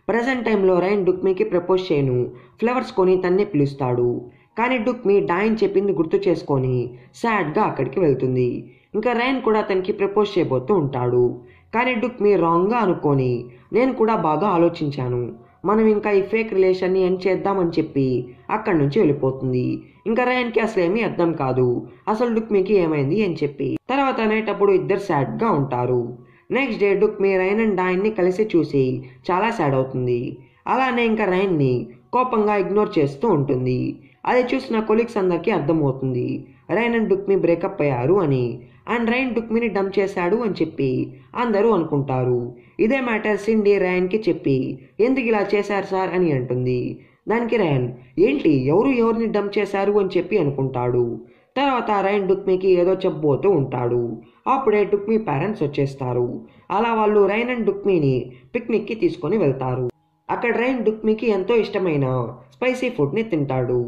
ప్రజెంట్ టైంలో రయాన్ డుక్మీకి ప్రపోజ్ చేయను ఫ్లవర్స్ కొని తన్నే పిలుస్తాడు. కానీ డుక్మీ డాయిన్ చెప్పింది గుర్తు చేసుకొని సాడ్గా అక్కడికి వెళ్తుంది. ఇంకా రయాన్ కూడా తనకి ప్రపోజ్ చేయబోతూ ఉంటాడు. కానీ డుక్మీ రాంగ్గా అనుకొని నేను కూడా బాగా ఆలోచించాను, మనం ఇంకా ఈ ఫేక్ రిలేషన్ని ఎండ్ చేద్దామని చెప్పి అక్కడి నుంచి వెళ్ళిపోతుంది. ఇంకా రయాన్కి అసలు ఏమీ అర్థం కాదు అసలు డుక్మీకి ఏమైంది అని చెప్పి. తర్వాత నైట్ అప్పుడు ఇద్దరు సాడ్గా ఉంటారు. నెక్స్ట్ డే డుక్మీ రయాన్ అండ్ డాయన్ని కలిసి చూసి చాలా సాడ్ అవుతుంది. అలానే ఇంకా రయాన్ని కోపంగా ఇగ్నోర్ చేస్తూ ఉంటుంది. అది చూసిన కొలీగ్స్ అందరికీ అర్థమవుతుంది రయాన్ అండ్ డుక్మీ బ్రేకప్ అయ్యారు అని. అండ్ రయాన్ డుక్మీని డంప్ చేశాడు అని చెప్పి అందరూ అనుకుంటారు. ఇదే మ్యాటర్ సిండీ రయాన్కి చెప్పి ఎందుకు ఇలా చేశారు సార్ అని అంటుంది. దానికి రయాన్ ఏంటి ఎవరిని డంప్ చేశారు అని చెప్పి అనుకుంటాడు. తర్వాత రయాన్ డుక్మీకి ఏదో చెప్పబోతూ ఉంటాడు. అప్పుడే డుక్మీ పేరెంట్స్ వచ్చేస్తారు. అలా వాళ్ళు రయాన్ అండ్ డుక్మీని పిక్నిక్కి తీసుకొని వెళ్తారు. అక్కడ రయాన్ డుక్మీకి ఎంతో ఇష్టమైన స్పైసీ ఫుడ్ని తింటాడు.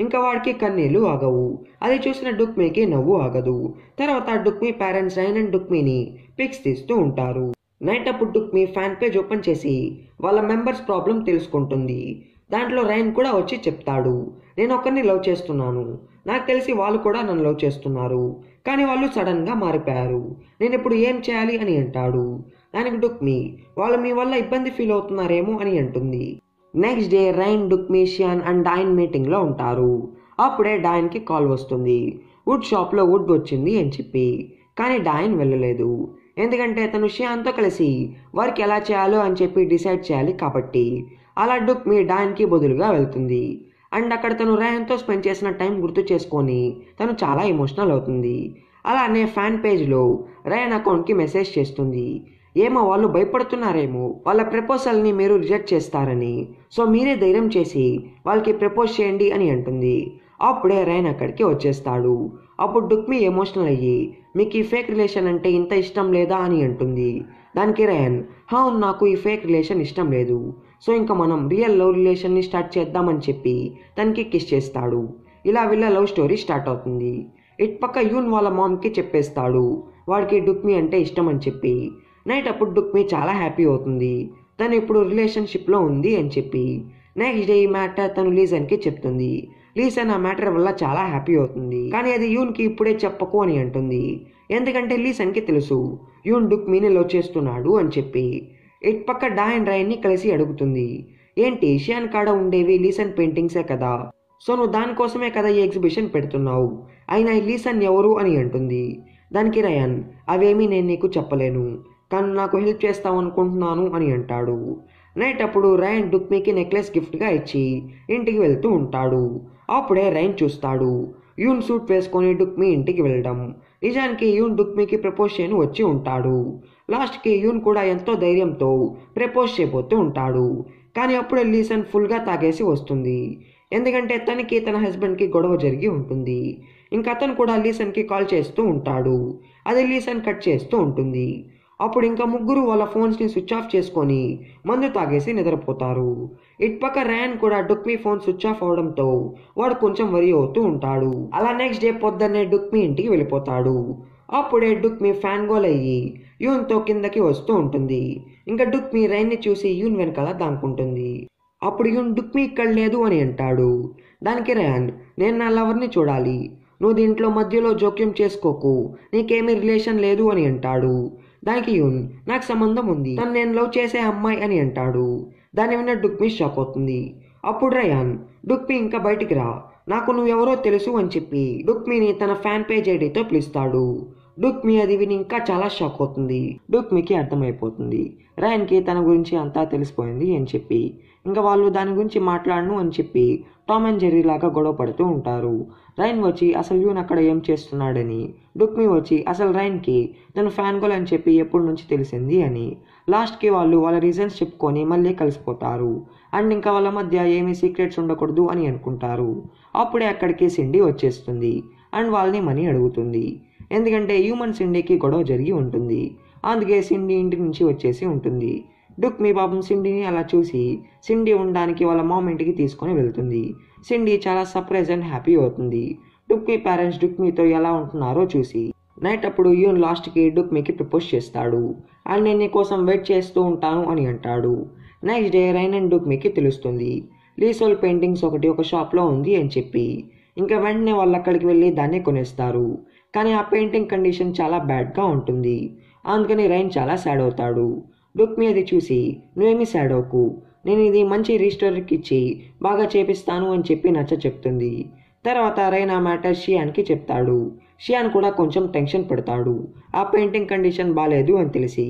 ఇంకా వాడికి కన్నీళ్లు ఆగవు. అది చూసిన డుక్మీకి నవ్వు ఆగదు. తర్వాత డుక్మీ పేరెంట్స్ రయాన్ అండ్ డుక్మీని పిక్స్ తీస్తూ ఉంటారు. నైట్ అప్పుడు డుక్మీ ఫ్యాన్ పేజ్ ఓపెన్ చేసి వాళ్ళ మెంబర్స్ ప్రాబ్లం తెలుసుకుంటుంది. దాంట్లో రయాన్ కూడా వచ్చి చెప్తాడు నేను ఒకరిని లవ్ చేస్తున్నాను, నాకు తెలిసి వాళ్ళు కూడా నన్ను లవ్ చేస్తున్నారు, కానీ వాళ్ళు సడన్గా మారిపోయారు, నేను ఇప్పుడు ఏం చేయాలి అని అంటాడు. దానికి డుక్మీ వాళ్ళు మీ వల్ల ఇబ్బంది ఫీల్ అవుతున్నారేమో అని అంటుంది. నెక్స్ట్ డే రయాన్ డుక్మీ షియాన్ అండ్ డాయన్ మీటింగ్లో ఉంటారు. అప్పుడే డాయన్కి కాల్ వస్తుంది వుడ్ షాప్లో వుడ్ వచ్చింది అని చెప్పి. కానీ డాయన్ వెళ్ళలేదు, ఎందుకంటే తను షియాన్తో కలిసి వర్క్ ఎలా చేయాలో అని చెప్పి డిసైడ్ చేయాలి కాబట్టి. అలా డుక్మీ డాయన్కి బదులుగా వెళ్తుంది. అండ్ అక్కడ తను రయాన్తో స్పెండ్ చేసిన టైం గుర్తు చేసుకొని తను చాలా ఎమోషనల్ అవుతుంది. అలానే ఫ్యాన్ పేజ్లో రయాన్ అకౌంట్కి మెసేజ్ చేస్తుంది ఏమో వాళ్ళు భయపడుతున్నారేమో వాళ్ళ ప్రపోజల్ని మీరు రిజెక్ట్ చేస్తారని, సో మీరే ధైర్యం చేసి వాళ్ళకి ప్రపోజ్ చేయండి అని అంటుంది. అప్పుడే రయాన్ అక్కడికి వచ్చేస్తాడు. అప్పుడు డుక్మీ ఎమోషనల్ అయ్యి మీకు ఈ ఫేక్ రిలేషన్ అంటే ఇంత ఇష్టం లేదా అని అంటుంది. దానికి రయాన్ అవును నాకు ఈ ఫేక్ రిలేషన్ ఇష్టం లేదు, సో ఇంకా మనం రియల్ లవ్ రిలేషన్ని స్టార్ట్ చేద్దామని చెప్పి తనకి కిస్ చేస్తాడు. ఇలా వీళ్ళ లవ్ స్టోరీ స్టార్ట్ అవుతుంది. ఇటు పక్క యూన్ వాళ్ళ మామ్కి చెప్పేస్తాడు వాడికి డుక్మీ అంటే ఇష్టం అని చెప్పి. నైట్ అప్పుడు డుక్మీ చాలా హ్యాపీ అవుతుంది తను ఇప్పుడు రిలేషన్షిప్లో ఉంది అని చెప్పి. నెక్స్ట్ డే ఈ మ్యాటర్ తను లీజన్కి చెప్తుంది. లీజన్ ఆ మ్యాటర్ వల్ల చాలా హ్యాపీ అవుతుంది, కానీ అది యూన్కి ఇప్పుడే చెప్పకు అని అంటుంది. ఎందుకంటే లీజన్కి తెలుసు యూన్ డుక్మీని లవ్ చేస్తున్నాడు అని చెప్పి. ఇటు పక్క డాయన్ రయాన్ని కలిసి అడుగుతుంది ఏంటి షియాన్ కాడ ఉండేవి లీసన్ పెయింటింగ్సే కదా, సో నువ్వు దానికోసమే కదా ఈ ఎగ్జిబిషన్ పెడుతున్నావు, అయినా ఈ లీసన్ ఎవరు అని అంటుంది. దానికి రయాన్ అవేమీ నేను నీకు చెప్పలేను, కానీ నాకు హెల్ప్ చేస్తావు అనుకుంటున్నాను అని అంటాడు. నైట్ అప్పుడు రయాన్ డుక్మీకి నెక్లెస్ గిఫ్ట్గా ఇచ్చి ఇంటికి వెళ్తూ ఉంటాడు. అప్పుడే రయాన్ చూస్తాడు యూన్ సూట్ వేసుకొని డుక్మీ ఇంటికి వెళ్ళడం. నిజానికి యూన్ డుక్మీకి ప్రపోజ్ చేయను వచ్చి ఉంటాడు. లాస్ట్కి యూన్ కూడా ఎంతో ధైర్యంతో ప్రపోజ్ చేయబోతూ ఉంటాడు. కానీ అప్పుడే లీసన్ ఫుల్గా తాగేసి వస్తుంది, ఎందుకంటే తనకి తన హస్బెండ్కి గొడవ జరిగి ఉంటుంది. ఇంకా అతను కూడా లీసన్కి కాల్ చేస్తూ ఉంటాడు, అది లీసన్ కట్ చేస్తూ ఉంటుంది. అప్పుడు ఇంకా ముగ్గురు వాళ్ళ ఫోన్స్ని స్విచ్ ఆఫ్ చేసుకొని మందు తాగేసి నిద్రపోతారు. ఇటుపక్క రయాన్ కూడా డుక్మీ ఫోన్ స్విచ్ ఆఫ్ అవడంతో వాడు కొంచెం వరి అవుతూ ఉంటాడు. అలా నెక్స్ట్ డే పొద్దున్నే డుక్మీ ఇంటికి వెళ్ళిపోతాడు. అప్పుడే డుక్మీ ఫ్యాన్ గోల్ అయ్యి యూన్తో కిందకి వస్తూ ఉంటుంది. ఇంకా డుక్మీ రయాన్ని చూసి యూన్ వెనకాల దాక్కుంటుంది. అప్పుడు యూన్ డుక్మీ ఇక్కడ లేదు అని అంటాడు. దానికి రయాన్ నేను నా లవర్ని చూడాలి, నువ్వు దీంట్లో మధ్యలో జోక్యం చేసుకోకు, నీకేమీ రిలేషన్ లేదు అని అంటాడు. దానికి యూన్ నాకు సంబంధం ఉంది, తను నేను లవ్ చేసే అమ్మాయి అని అంటాడు. దాన్ని విన్న డుక్మీ షాక్ అవుతుంది. అప్పుడు రయాన్ డుక్మీ ఇంకా బయటికి రా, నాకు నువ్వెవరో తెలుసు అని చెప్పి డుక్మీని తన ఫ్యాన్ పేజ్ ఐడితో పిలుస్తాడు. డుక్మీ అది విని ఇంకా చాలా షాక్ అవుతుంది. డుక్మీకి అర్థమైపోతుంది రయాన్కి తన గురించి అంతా తెలిసిపోయింది అని చెప్పి. ఇంకా వాళ్ళు దాని గురించి మాట్లాడను అని చెప్పి టామ్ అండ్ జెర్రీ లాగా గొడవ పడుతూ ఉంటారు. రయాన్ వచ్చి అసలు యూన్ అక్కడ ఏం చేస్తున్నాడని, డుక్మీ వచ్చి అసలు రయాన్కి తను ఫ్యాన్ గోల్ అని చెప్పి ఎప్పటి నుంచి తెలిసింది అని. లాస్ట్కి వాళ్ళు వాళ్ళ రీజన్స్ చెప్పుకొని మళ్ళీ కలిసిపోతారు. అండ్ ఇంకా వాళ్ళ మధ్య ఏమీ సీక్రెట్స్ ఉండకూడదు అని అనుకుంటారు. అప్పుడే అక్కడికి సిండీ వచ్చేస్తుంది అండ్ వాళ్ళని మనీ అడుగుతుంది, ఎందుకంటే హ్యూమన్ సిండీకి గొడవ జరిగి ఉంటుంది. అందుకే సిండీ ఇంటి నుంచి వచ్చేసి ఉంటుంది. డుక్మీ పాపం సిండీని అలా చూసి సిండీ ఉండడానికి వాళ్ళ మామ్ ఇంటికి తీసుకొని వెళ్తుంది. సిండీ చాలా సర్ప్రైజ్ అండ్ హ్యాపీ అవుతుంది డుక్మీ పేరెంట్స్ డుక్మీతో ఎలా ఉంటున్నారో చూసి. నైట్ అప్పుడు యూన్ లాస్ట్కి డుక్మీకి ప్రపోజ్ చేస్తాడు అండ్ నేను నీ కోసం వెయిట్ చేస్తూ ఉంటాను అని అంటాడు. నెక్స్ట్ డే రయాన్ అండ్ డుక్మీకి తెలుస్తుంది లీసోల్ పెయింటింగ్స్ ఒక షాప్లో ఉంది అని చెప్పి. ఇంకా వెంటనే వాళ్ళు అక్కడికి వెళ్ళి దాన్ని కొనేస్తారు. కానీ ఆ పెయింటింగ్ కండిషన్ చాలా బ్యాడ్గా ఉంటుంది, అందుకని రయాన్ చాలా సాడ్ అవుతాడు. డుక్మీ అది చూసి నువ్వేమీ సాడ్ అవ్వకు, నేను ఇది మంచి రీస్టోర్కి ఇచ్చి బాగా చేపిస్తాను అని చెప్పి చెప్తుంది. తర్వాత రైన్ ఆ మ్యాటర్ షియాన్కి చెప్తాడు. షియాన్ కూడా కొంచెం టెన్షన్ పడతాడు, ఆ పెయింటింగ్ కండిషన్ బాగాలేదు అని తెలిసి.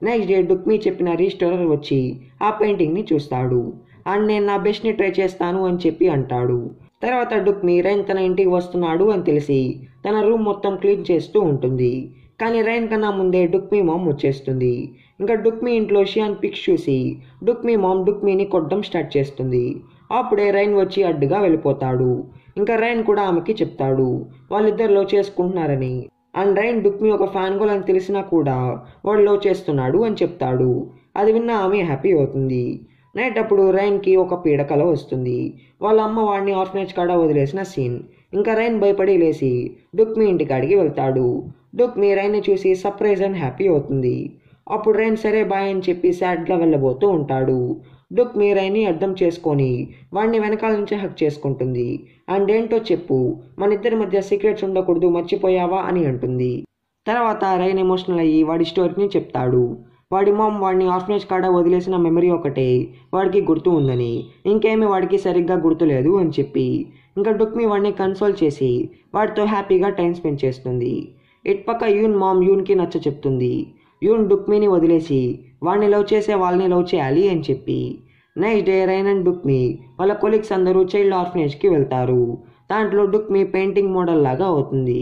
నెక్స్ట్ డే డుక్మీ చెప్పిన రీస్టోరర్ వచ్చి ఆ పెయింటింగ్ని చూస్తాడు అండ్ నేను నా బెస్ట్ని ట్రై చేస్తాను అని చెప్పి అంటాడు. తర్వాత డుక్మీ రైన్ తన ఇంటికి వస్తున్నాడు అని తెలిసి తన రూమ్ మొత్తం క్లీన్ చేస్తూ ఉంటుంది. కానీ రైన్ కన్నా ముందే డుక్మీ మామ్ వచ్చేస్తుంది. ఇంకా డుక్మీ ఇంట్లో షియాన్ పిక్స్ చూసి డుక్మీ మామ్ డుక్మీని కొట్టడం స్టార్ట్ చేస్తుంది. అప్పుడే రైన్ వచ్చి అడ్డుగా వెళ్ళిపోతాడు. ఇంకా రైన్ కూడా ఆమెకి చెప్తాడు వాళ్ళిద్దరు లవ్ చేసుకుంటున్నారని. అండ్ రైన్ డుక్మీ ఒక ఫ్యాన్ గోల్ అని తెలిసినా కూడా వాడు లవ్ చేస్తున్నాడు అని చెప్తాడు. అది విన్న ఆమె హ్యాపీ అవుతుంది. నైట్ అప్పుడు రైన్కి ఒక పీడకల వస్తుంది. వాళ్ళ అమ్మ వాడిని ఆర్ఫనేజ్ కాడ వదిలేసిన సీన్. ఇంకా రైన్ భయపడి లేచి డుక్మీ ఇంటికాడికి వెళ్తాడు. డుక్మీ రైన్ని చూసి సర్ప్రైజ్ అండ్ హ్యాపీ అవుతుంది. అప్పుడు రైన్ సరే బాయ్ అని చెప్పి సాడ్గా వెళ్ళబోతూ ఉంటాడు. డుక్మీ రైన్ని అర్థం చేసుకొని వాడిని వెనకాల నుంచి హక్ చేసుకుంటుంది. అండ్ ఏంటో చెప్పు, మన ఇద్దరి మధ్య సీక్రెట్స్ ఉండకూడదు, మర్చిపోయావా అని అంటుంది. తర్వాత రైన్ ఎమోషనల్ అయ్యి వాడి స్టోరీని చెప్తాడు. వాడి మామ్ వాడిని ఆర్ఫనేజ్ కాడ వదిలేసిన మెమరీ ఒకటే వాడికి గుర్తు ఉందని, ఇంకేమీ వాడికి సరిగ్గా గుర్తులేదు అని చెప్పి. ఇంకా డుక్మీ వాడిని కన్సోల్ చేసి వాడితో హ్యాపీగా టైం స్పెండ్ చేస్తుంది. ఇటుపక్క యూన్ మామ్ యూన్కి చెప్తుంది. యూన్ డుక్మీని వదిలేసి వాడిని లవ్ చేసే వాళ్ళని లవ్ చేయాలి అని చెప్పి. నెక్స్ట్ డే రైన్ అండ్ డుక్మీ వాళ్ళ కొలీగ్స్ అందరూ చైల్డ్ ఆర్ఫనేజ్కి వెళ్తారు. దాంట్లో డుక్మీ పెయింటింగ్ మోడల్ లాగా అవుతుంది.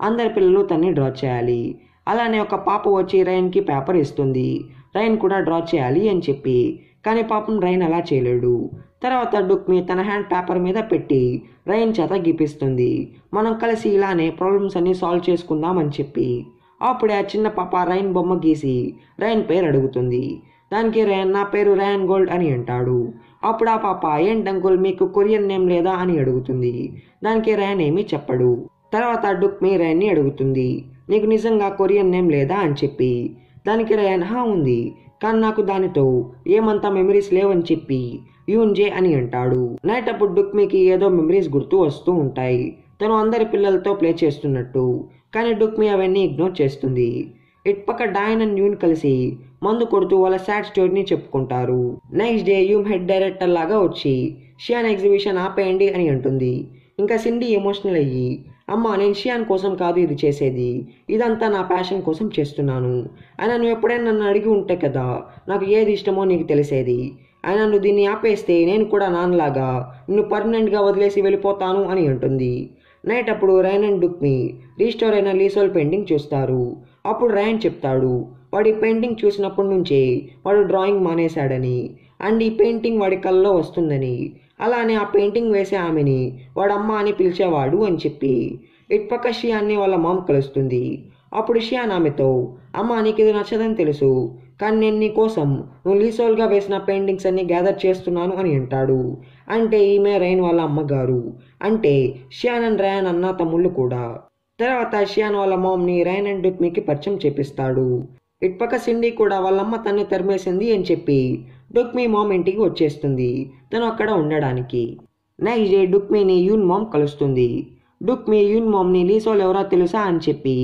అందరి పిల్లలు తన్ని డ్రా చేయాలి. అలానే ఒక పాప వచ్చి రైన్కి పేపర్ ఇస్తుంది, రైన్ కూడా డ్రా చేయాలి అని చెప్పి. కానీ పాపం రైన్ అలా చేయలేడు. తర్వాత డుక్మీ తన హ్యాండ్ పేపర్ మీద పెట్టి రైన్ చేత గీపిస్తుంది. మనం కలిసి ఇలానే ప్రాబ్లమ్స్ అన్ని సాల్వ్ చేసుకుందాం అని చెప్పి. అప్పుడే ఆ చిన్న పాప రైన్ బొమ్మ గీసి రైన్ పేరు అడుగుతుంది. దానికి రైన్ నా పేరు రైన్ గోల్డ్ అని అంటాడు. అప్పుడు ఆ పాప ఏంటంకుల్ మీకు కొరియన్ నేమ్ లేదా అని అడుగుతుంది. దానికి రైన్ ఏమీ చెప్పడు. తర్వాత డుక్మీ రైన్ని అడుగుతుంది నీకు నిజంగా కొరియన్ నేమ్ లేదా అని చెప్పి. దానికి రైన్ హా ఉంది, కానీ నాకు దానితో ఏమంతా మెమరీస్ లేవని చెప్పి యూన్జే అని అంటాడు. నైట్ అప్పుడు డుక్మీకి ఏదో మెమరీస్ గుర్తు వస్తూ ఉంటాయి, తను అందరి పిల్లలతో ప్లే చేస్తున్నట్టు. కానీ డుక్మీ అవన్నీ ఇగ్నోర్ చేస్తుంది. ఇటుపక్క డైన్ అండ్ యూన్ కలిసి మందు కొడుతూ వాళ్ళ సాడ్ స్టోరీని చెప్పుకుంటారు. నెక్స్ట్ డే యూమ్ హెడ్ డైరెక్టర్ లాగా వచ్చి షియాన్ ఎగ్జిబిషన్ ఆపేయండి అని అంటుంది. ఇంకా సిండీ ఎమోషనల్ అయ్యి అమ్మ నేను షియాన్ కోసం కాదు ఇది చేసేది, ఇదంతా నా ప్యాషన్ కోసం చేస్తున్నాను. అయినా నువ్వు ఎప్పుడైనా నన్ను అడిగి ఉంటే కదా నాకు ఏది ఇష్టమో నీకు తెలిసేది. అయినా నువ్వు దీన్ని ఆపేస్తే నేను కూడా నాన్నలాగా నిన్ను పర్మనెంట్గా వదిలేసి వెళ్ళిపోతాను అని అంటుంది. నైట్ అప్పుడు రైన్ అండ్ డుక్మీ రీస్టోర్ అయిన లీసోల్ పెయింటింగ్ చూస్తారు. అప్పుడు రైన్ చెప్తాడు వాడి పెయింటింగ్ చూసినప్పటి నుంచే వాడు డ్రాయింగ్ మానేశాడని అండ్ ఈ పెయింటింగ్ వాడి కళ్ళలో వస్తుందని, అలానే ఆ పెయింటింగ్ వేసే ఆమెని వాడమ్మ అని పిలిచేవాడు అని చెప్పి. ఇటుపక్క షియాన్ని వాళ్ళ మామ్ కలుస్తుంది. అప్పుడు షియాన్ ఆమెతో అమ్మ నీకు ఇది నచ్చదని తెలుసు, కానీ నేను నీ కోసం నువ్వు లీసోల్గా వేసిన పెయింటింగ్స్ అన్ని గ్యాదర్ చేస్తున్నాను అని అంటాడు. అంటే ఈమె రైన్ వాళ్ళ అమ్మగారు, అంటే షియాన్ అండ్ రైన్ అన్న తమ్ముళ్ళు కూడా. తర్వాత షియాన్ వాళ్ళ మామ్ని రైన్ అండ్ డుక్మీకి పరిచయం చేపిస్తాడు. ఇటుపక్క సిండీ కూడా వాళ్ళమ్మ తన్ని తరిమేసింది అని చెప్పి డుక్మీ మామ్ ఇంటికి వచ్చేస్తుంది తను అక్కడ ఉండడానికి. నెక్స్ట్ డే డుక్మీని యూన్ మామ్ కలుస్తుంది. డుక్మీ యూన్ మామ్ని లీసోల్ ఎవరో తెలుసా అని చెప్పి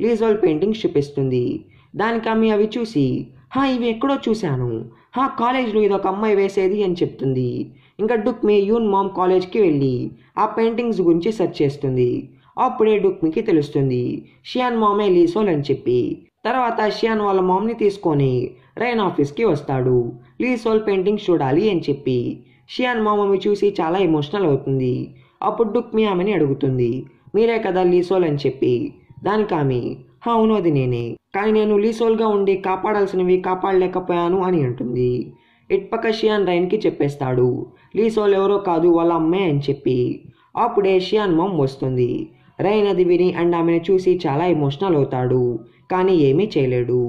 లీసోల్ పెయింటింగ్స్ చూపిస్తుంది. దానికి ఆమె అవి చూసి ఇవి ఎక్కడో చూశాను, కాలేజ్లో ఇది ఒక అమ్మాయి వేసేది అని చెప్తుంది. ఇంకా డుక్మీ యూన్ మామ్ కాలేజ్కి వెళ్ళి ఆ పెయింటింగ్స్ గురించి సెర్చ్ చేస్తుంది. అప్పుడే డుక్మీకి తెలుస్తుంది షియాన్ మామే లీసోల్ అని చెప్పి. తర్వాత షియాన్ వాళ్ళ మామ్ని తీసుకొని రైన్ ఆఫీస్కి వస్తాడు లీసోల్ పెయింటింగ్స్ చూడాలి అని చెప్పి. షియాన్ మామని చూసి చాలా ఎమోషనల్ అవుతుంది. అప్పుడు డుక్మీ ఆమెని అడుగుతుంది మీరే కదా లీసోల్ అని చెప్పి. దానికి ఆమె అవును అది నేనే, కానీ నేను లీసోల్గా ఉండి కాపాడాల్సినవి కాపాడలేకపోయాను అని అంటుంది. ఇటుపక్క షియాన్ రైన్కి చెప్పేస్తాడు లీసోల్ ఎవరో కాదు వాళ్ళ అమ్మే అని చెప్పి. అప్పుడే షియాన్ మామ్ వస్తుంది. రైన్ అది విని అండ్ ఆమెను చూసి చాలా ఎమోషనల్ అవుతాడు, కానీ ఏమీ చేయలేడు.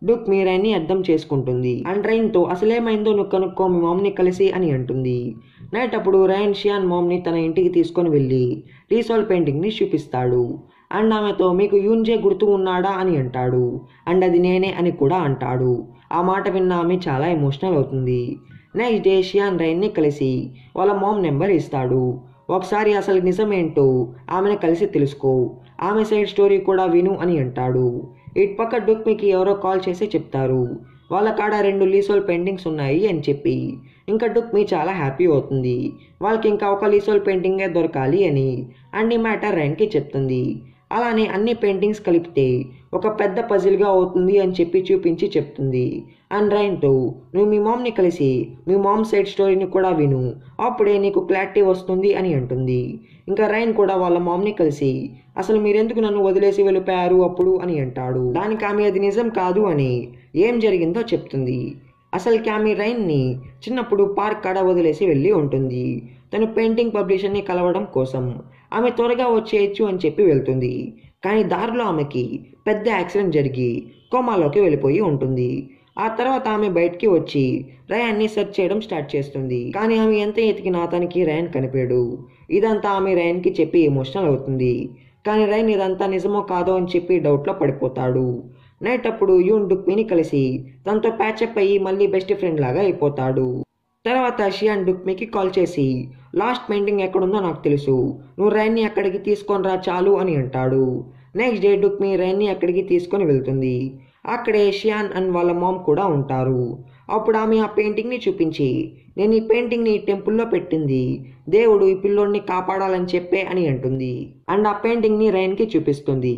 డుక్మీ రైన్ని అర్థం చేసుకుంటుంది అండ్ రైన్తో అసలేమైందో నువ్వు కనుక్కో మీ మామ్ని కలిసి అని అంటుంది. నైట్ అప్పుడు రైన్ షియాన్ మామ్ని తన ఇంటికి తీసుకొని వెళ్ళి లీసోల్ పెయింటింగ్ని చూపిస్తాడు అండ్ ఆమెతో మీకు యూన్జే గుర్తు ఉన్నాడా అని అంటాడు అండ్ అది నేనే అని కూడా అంటాడు. ఆ మాట విన్న ఆమె చాలా ఎమోషనల్ అవుతుంది. నెక్స్ట్ డే షియాన్ రైన్ని కలిసి వాళ్ళ మామ్ నెంబర్ ఇస్తాడు. ఒకసారి అసలు నిజమేంటో ఆమెను కలిసి తెలుసుకో, ఆమె సైడ్ స్టోరీ కూడా విను అని అంటాడు. ఇటుపక్క డుక్మీకి ఎవరో కాల్ చేసి చెప్తారు వాళ్ళ కాడ 2 లీసోల్ పెయింటింగ్స్ ఉన్నాయి అని చెప్పి ఇంకా డుక్మి చాలా హ్యాపీ అవుతుంది. వాళ్ళకి ఇంకా ఒక లీసోల్ పెయింటింగే దొరకాలి అని అన్ని మ్యాటర్ రైన్కి చెప్తుంది. అలానే అన్ని పెయింటింగ్స్ కలిపితే ఒక పెద్ద పజిల్గా అవుతుంది అని చెప్పి చూపించి చెప్తుంది. అండ్ రైన్తో నువ్వు మీ మామ్ని కలిసి మీ మామ్ సైడ్ స్టోరీని కూడా విను, అప్పుడే నీకు క్లారిటీ వస్తుంది అని అంటుంది. ఇంకా రైన్ కూడా వాళ్ళ మామ్ని కలిసి అసలు మీరెందుకు నన్ను వదిలేసి వెళ్ళిపోయారు అప్పుడు అని అంటాడు. దానికి ఆమె అది నిజం కాదు అని ఏం జరిగిందో చెప్తుంది. అసలుకి ఆమె రైన్ని చిన్నప్పుడు పార్క్ కాడ వదిలేసి వెళ్ళి ఉంటుంది. తను పెయింటింగ్ పబ్లిషర్ని కలవడం కోసం ఆమె త్వరగా వచ్చేయచ్చు అని చెప్పి వెళ్తుంది. కానీ దారిలో ఆమెకి పెద్ద యాక్సిడెంట్ జరిగి కోమాలోకి వెళ్ళిపోయి ఉంటుంది. ఆ తర్వాత ఆమె బయటికి వచ్చి రయాన్ని సెర్చ్ చేయడం స్టార్ట్ చేస్తుంది. కానీ ఆమె ఎంత ఎతికినా తనకి రయాన్ కనిపాడు. ఇదంతా ఆమె రయాన్కి చెప్పి ఎమోషనల్ అవుతుంది. కానీ రైన్ ఇదంతా నిజమో కాదో అని చెప్పి డౌట్లో పడిపోతాడు. నైట్ అప్పుడు యూన్ డుక్మిని కలిసి తనతో ప్యాచప్ అయ్యి మళ్ళీ బెస్ట్ ఫ్రెండ్ లాగా అయిపోతాడు. తర్వాత షియాన్ డుక్మికి కాల్ చేసి లాస్ట్ పెయింటింగ్ ఎక్కడుందో నాకు తెలుసు, నువ్వు రైన్ని అక్కడికి తీసుకొని రా చాలు అని అంటాడు. నెక్స్ట్ డే డుక్మి రైన్ని అక్కడికి తీసుకొని వెళ్తుంది. అక్కడే షియాన్ అండ్ వాళ్ళ మామ్ కూడా ఉంటారు. అప్పుడు ఆమె ఆ పెయింటింగ్ని చూపించి నేను ఈ పెయింటింగ్ని టెంపుల్లో పెట్టింది దేవుడు ఈ పిల్లోడిని కాపాడాలని చెప్పే అని అంటుంది. అండ్ ఆ పెయింటింగ్ని రైన్కి చూపిస్తుంది.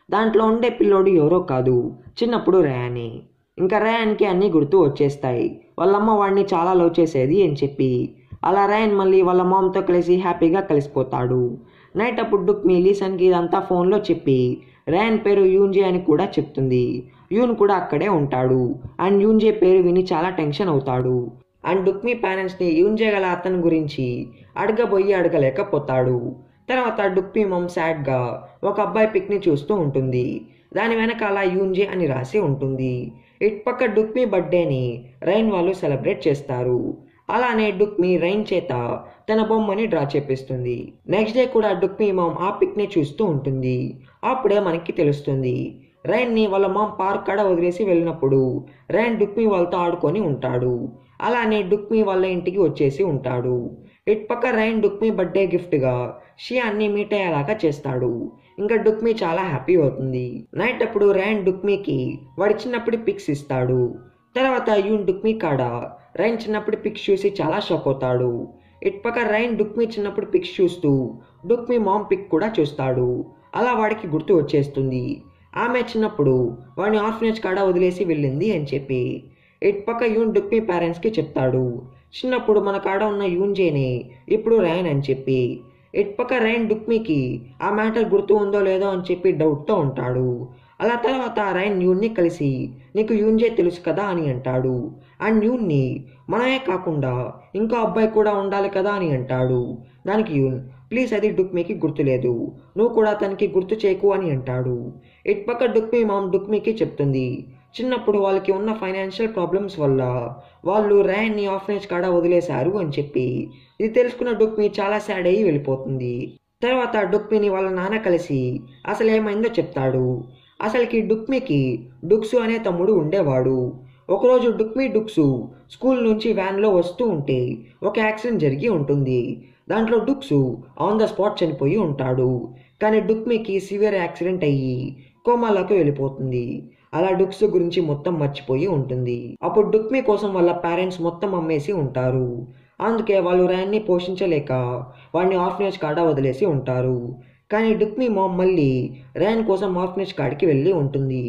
దాంట్లో ఉండే పిల్లోడు ఎవరో కాదు, చిన్నప్పుడు రయానే. ఇంకా రయాన్కి అన్నీ గుర్తు వచ్చేస్తాయి, వాళ్ళమ్మ వాడిని చాలా లవ్ చేసేది అని చెప్పి. అలా రయాన్ మళ్ళీ వాళ్ళ మామ్తో కలిసి హ్యాపీగా కలిసిపోతాడు. నైట్ అప్పుడు డుక్మి లీసన్కి ఇదంతా ఫోన్లో చెప్పి రయాన్ పేరు యూన్జే అని కూడా చెప్తుంది. యూన్ కూడా అక్కడే ఉంటాడు. అండ్ యూన్జే పేరు విని చాలా టెన్షన్ అవుతాడు. అండ్ డుక్మి పేరెంట్స్ని యూన్జే గల అతని గురించి అడగలేకపోతాడు. తర్వాత డుక్మి మమ్ సాడ్గా ఒక అబ్బాయి పిక్ని చూస్తూ ఉంటుంది. దాని వెనకాల యూన్జే అని రాసి ఉంటుంది. ఇటుపక్క డుక్మి బర్త్డేని రైన్ వాళ్ళు సెలబ్రేట్ చేస్తారు. అలానే డుక్మి రైన్ చేత తన బొమ్మని డ్రా చేపిస్తుంది. నెక్స్ట్ డే కూడా డుక్మి మామ్ ఆ పిక్ని చూస్తూ ఉంటుంది. అప్పుడే మనకి తెలుస్తుంది రైన్ని వాళ్ళ మామ్ పార్క్ కాడ వదిలేసి వెళ్ళినప్పుడు రైన్ డుక్మి వాళ్ళతో ఆడుకొని ఉంటాడు. అలానే డుక్మి వాళ్ళ ఇంటికి వచ్చేసి ఉంటాడు. ఇటుపక్క రైన్ డుక్మి బర్త్డే గిఫ్ట్గా షియాన్ని మీట్ అయ్యేలాగా చేస్తాడు. ఇంకా డుక్మి చాలా హ్యాపీ అవుతుంది. నైట్ అప్పుడు రైన్ డుక్మికి వాడి చిన్నప్పుడు పిక్స్ ఇస్తాడు. తర్వాత యూన్ డుక్మి కాడ రైన్ చిన్నప్పుడు పిక్స్ చూసి చాలా షాక్ అవుతాడు. ఇటుపక్క రైన్ డుక్మి చిన్నప్పుడు పిక్స్ చూస్తూ డుక్మి మామ్ పిక్ కూడా చూస్తాడు. అలా వాడికి గుర్తు వచ్చేస్తుంది ఆమె చిన్నప్పుడు వాడిని ఆర్ఫనేజ్ కాడ వదిలేసి వెళ్ళింది అని చెప్పి. ఇటుపక్క యూన్ డుక్మి పేరెంట్స్కి చెప్తాడు చిన్నప్పుడు మన కాడ ఉన్న యూన్జేనే ఇప్పుడు రైన్ అని చెప్పి. ఇటుపక్క రైన్ డుక్మికి ఆ మ్యాటర్ గుర్తు ఉందో లేదో అని చెప్పి డౌట్తో ఉంటాడు. అలా తర్వాత రైన్ యూన్ని కలిసి నీకు యూన్జే తెలుసు కదా అని అంటాడు. అండ్ యూన్ని మనమే కాకుండా ఇంకో అబ్బాయి కూడా ఉండాలి కదా అని అంటాడు. దానికి యూన్ ప్లీజ్ అది డుక్మికి గుర్తులేదు, నువ్వు కూడా తనకి గుర్తు చేయకు అని అంటాడు. ఇటుపక్క డుక్మి మామ్ డుక్మికి చెప్తుంది చిన్నప్పుడు వాళ్ళకి ఉన్న ఫైనాన్షియల్ ప్రాబ్లమ్స్ వల్ల వాళ్ళు రైన్ని ఆర్ఫనేజ్ కాడ వదిలేశారు అని చెప్పి. ఇది తెలుసుకున్న డుక్మి చాలా సాడ్ అయ్యి వెళ్ళిపోతుంది. తర్వాత డుక్మిని వాళ్ళ నాన్న కలిసి అసలు ఏమైందో చెప్తాడు. అసలుకి డుక్మికి డుక్సు అనే తమ్ముడు ఉండేవాడు. ఒకరోజు డుక్మి డుక్సు స్కూల్ నుంచి వ్యాన్లో వస్తూ ఉంటే ఒక యాక్సిడెంట్ జరిగి ఉంటుంది. దాంట్లో డుక్సు ఆన్ ద స్పాట్ చనిపోయి ఉంటాడు. కానీ డుక్మికి సివియర్ యాక్సిడెంట్ అయ్యి కోమాలోకి వెళ్ళిపోతుంది. అలా డుక్సు గురించి మొత్తం మర్చిపోయి ఉంటుంది. అప్పుడు డుక్మి కోసం వాళ్ళ పేరెంట్స్ మొత్తం అమ్మేసి ఉంటారు. అందుకే వాళ్ళు రైన్ని పోషించలేక వాడిని ఆర్ఫనేజ్ కాడ వదిలేసి ఉంటారు. కానీ డుక్మి మామ్ మళ్ళీ రైన్ కోసం ఆర్ఫనేజ్ కాడికి వెళ్ళి ఉంటుంది.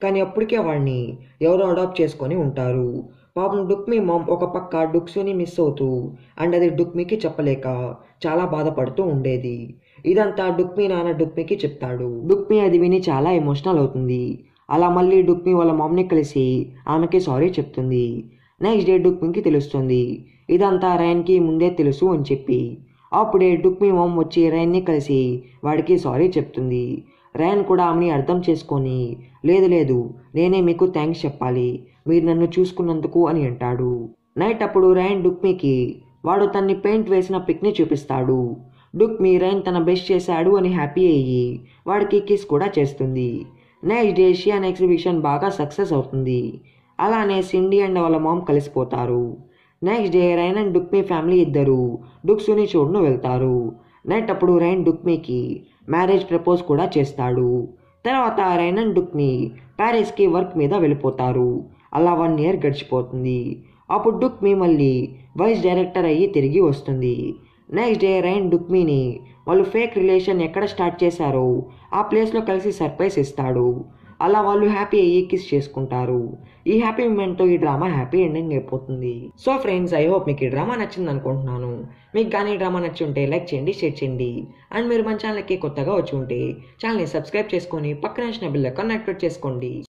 కానీ అప్పటికే వాడిని ఎవరో అడాప్ట్ చేసుకొని ఉంటారు. పాపం డుక్మి మామ్ ఒక పక్క డుక్సుని మిస్ అవుతూ అండ్ అది డుక్మికి చెప్పలేక చాలా బాధపడుతూ ఉండేది. ఇదంతా డుక్మి నాన్న డుక్మికి చెప్తాడు. డుక్మి అది విని చాలా ఎమోషనల్ అవుతుంది. అలా మళ్ళీ డుక్మి వాళ్ళ మామ్ని కలిసి ఆమెకి సారీ చెప్తుంది. నెక్స్ట్ డే డుక్మికి తెలుస్తుంది ఇదంతా రైన్కి ముందే తెలుసు అని చెప్పి. అప్పుడే డుక్మి మామ్ వచ్చి రైన్ని కలిసి వాడికి సారీ చెప్తుంది. రైన్ కూడా ఆమెని అర్థం చేసుకొని లేదు నేనే మీకు థ్యాంక్స్ చెప్పాలి, మీరు నన్ను చూసుకున్నందుకు అని అంటాడు. నైట్ అప్పుడు రైన్ డుక్మికి వాడు తన్ని పెయింట్ వేసిన పిక్ని చూపిస్తాడు. డుక్మి రైన్ తన బెస్ట్ చేశాడు అని హ్యాపీ అయ్యి వాడికి కిస్ కూడా చేస్తుంది. నెక్స్ట్ డే షియాన్ ఎగ్జిబిషన్ బాగా సక్సెస్ అవుతుంది. అలానే సిండి అండ్ వాళ్ళ మామ్ కలిసిపోతారు. Next day Rain and Dukmi family ఇద్దరు డుక్సుని చూడను వెళ్తారు. నైట్ అప్పుడు రైన్ డుక్మికి మ్యారేజ్ ప్రపోజ్ కూడా చేస్తాడు. తర్వాత రైన్ అండ్ డుక్మి ప్యారిస్కి వర్క్ మీద వెళ్ళిపోతారు. అలా 1 ఇయర్ గడిచిపోతుంది. అప్పుడు డుక్మి మళ్ళీ వైస్ డైరెక్టర్ అయ్యి తిరిగి వస్తుంది. నెక్స్ట్ డే రైన్ డుక్మిని వాళ్ళు ఫేక్ రిలేషన్ ఎక్కడ స్టార్ట్ చేశారో ఆ ప్లేస్లో కలిసి సర్ప్రైజ్ ఇస్తాడు. అలా వాళ్ళు హ్యాపీ అయ్యి కిస్ చేసుకుంటారు. ఈ హ్యాపీ మూమెంట్తో ఈ డ్రామా హ్యాపీ ఎండింగ్ అయిపోతుంది. సో ఫ్రెండ్స్, ఐ హోప్ మీకు ఈ డ్రామా నచ్చింది అనుకుంటున్నాను. మీకు కానీ ఈ డ్రామా నచ్చి ఉంటే లైక్ చేయండి, షేర్ చేయండి. అండ్ మీరు మన ఛానల్కి కొత్తగా వచ్చి ఉంటే ఛానల్ని సబ్స్క్రైబ్ చేసుకొని పక్కన వచ్చిన బెల్ ఐకాన్ యాక్టివేట్ చేసుకోండి.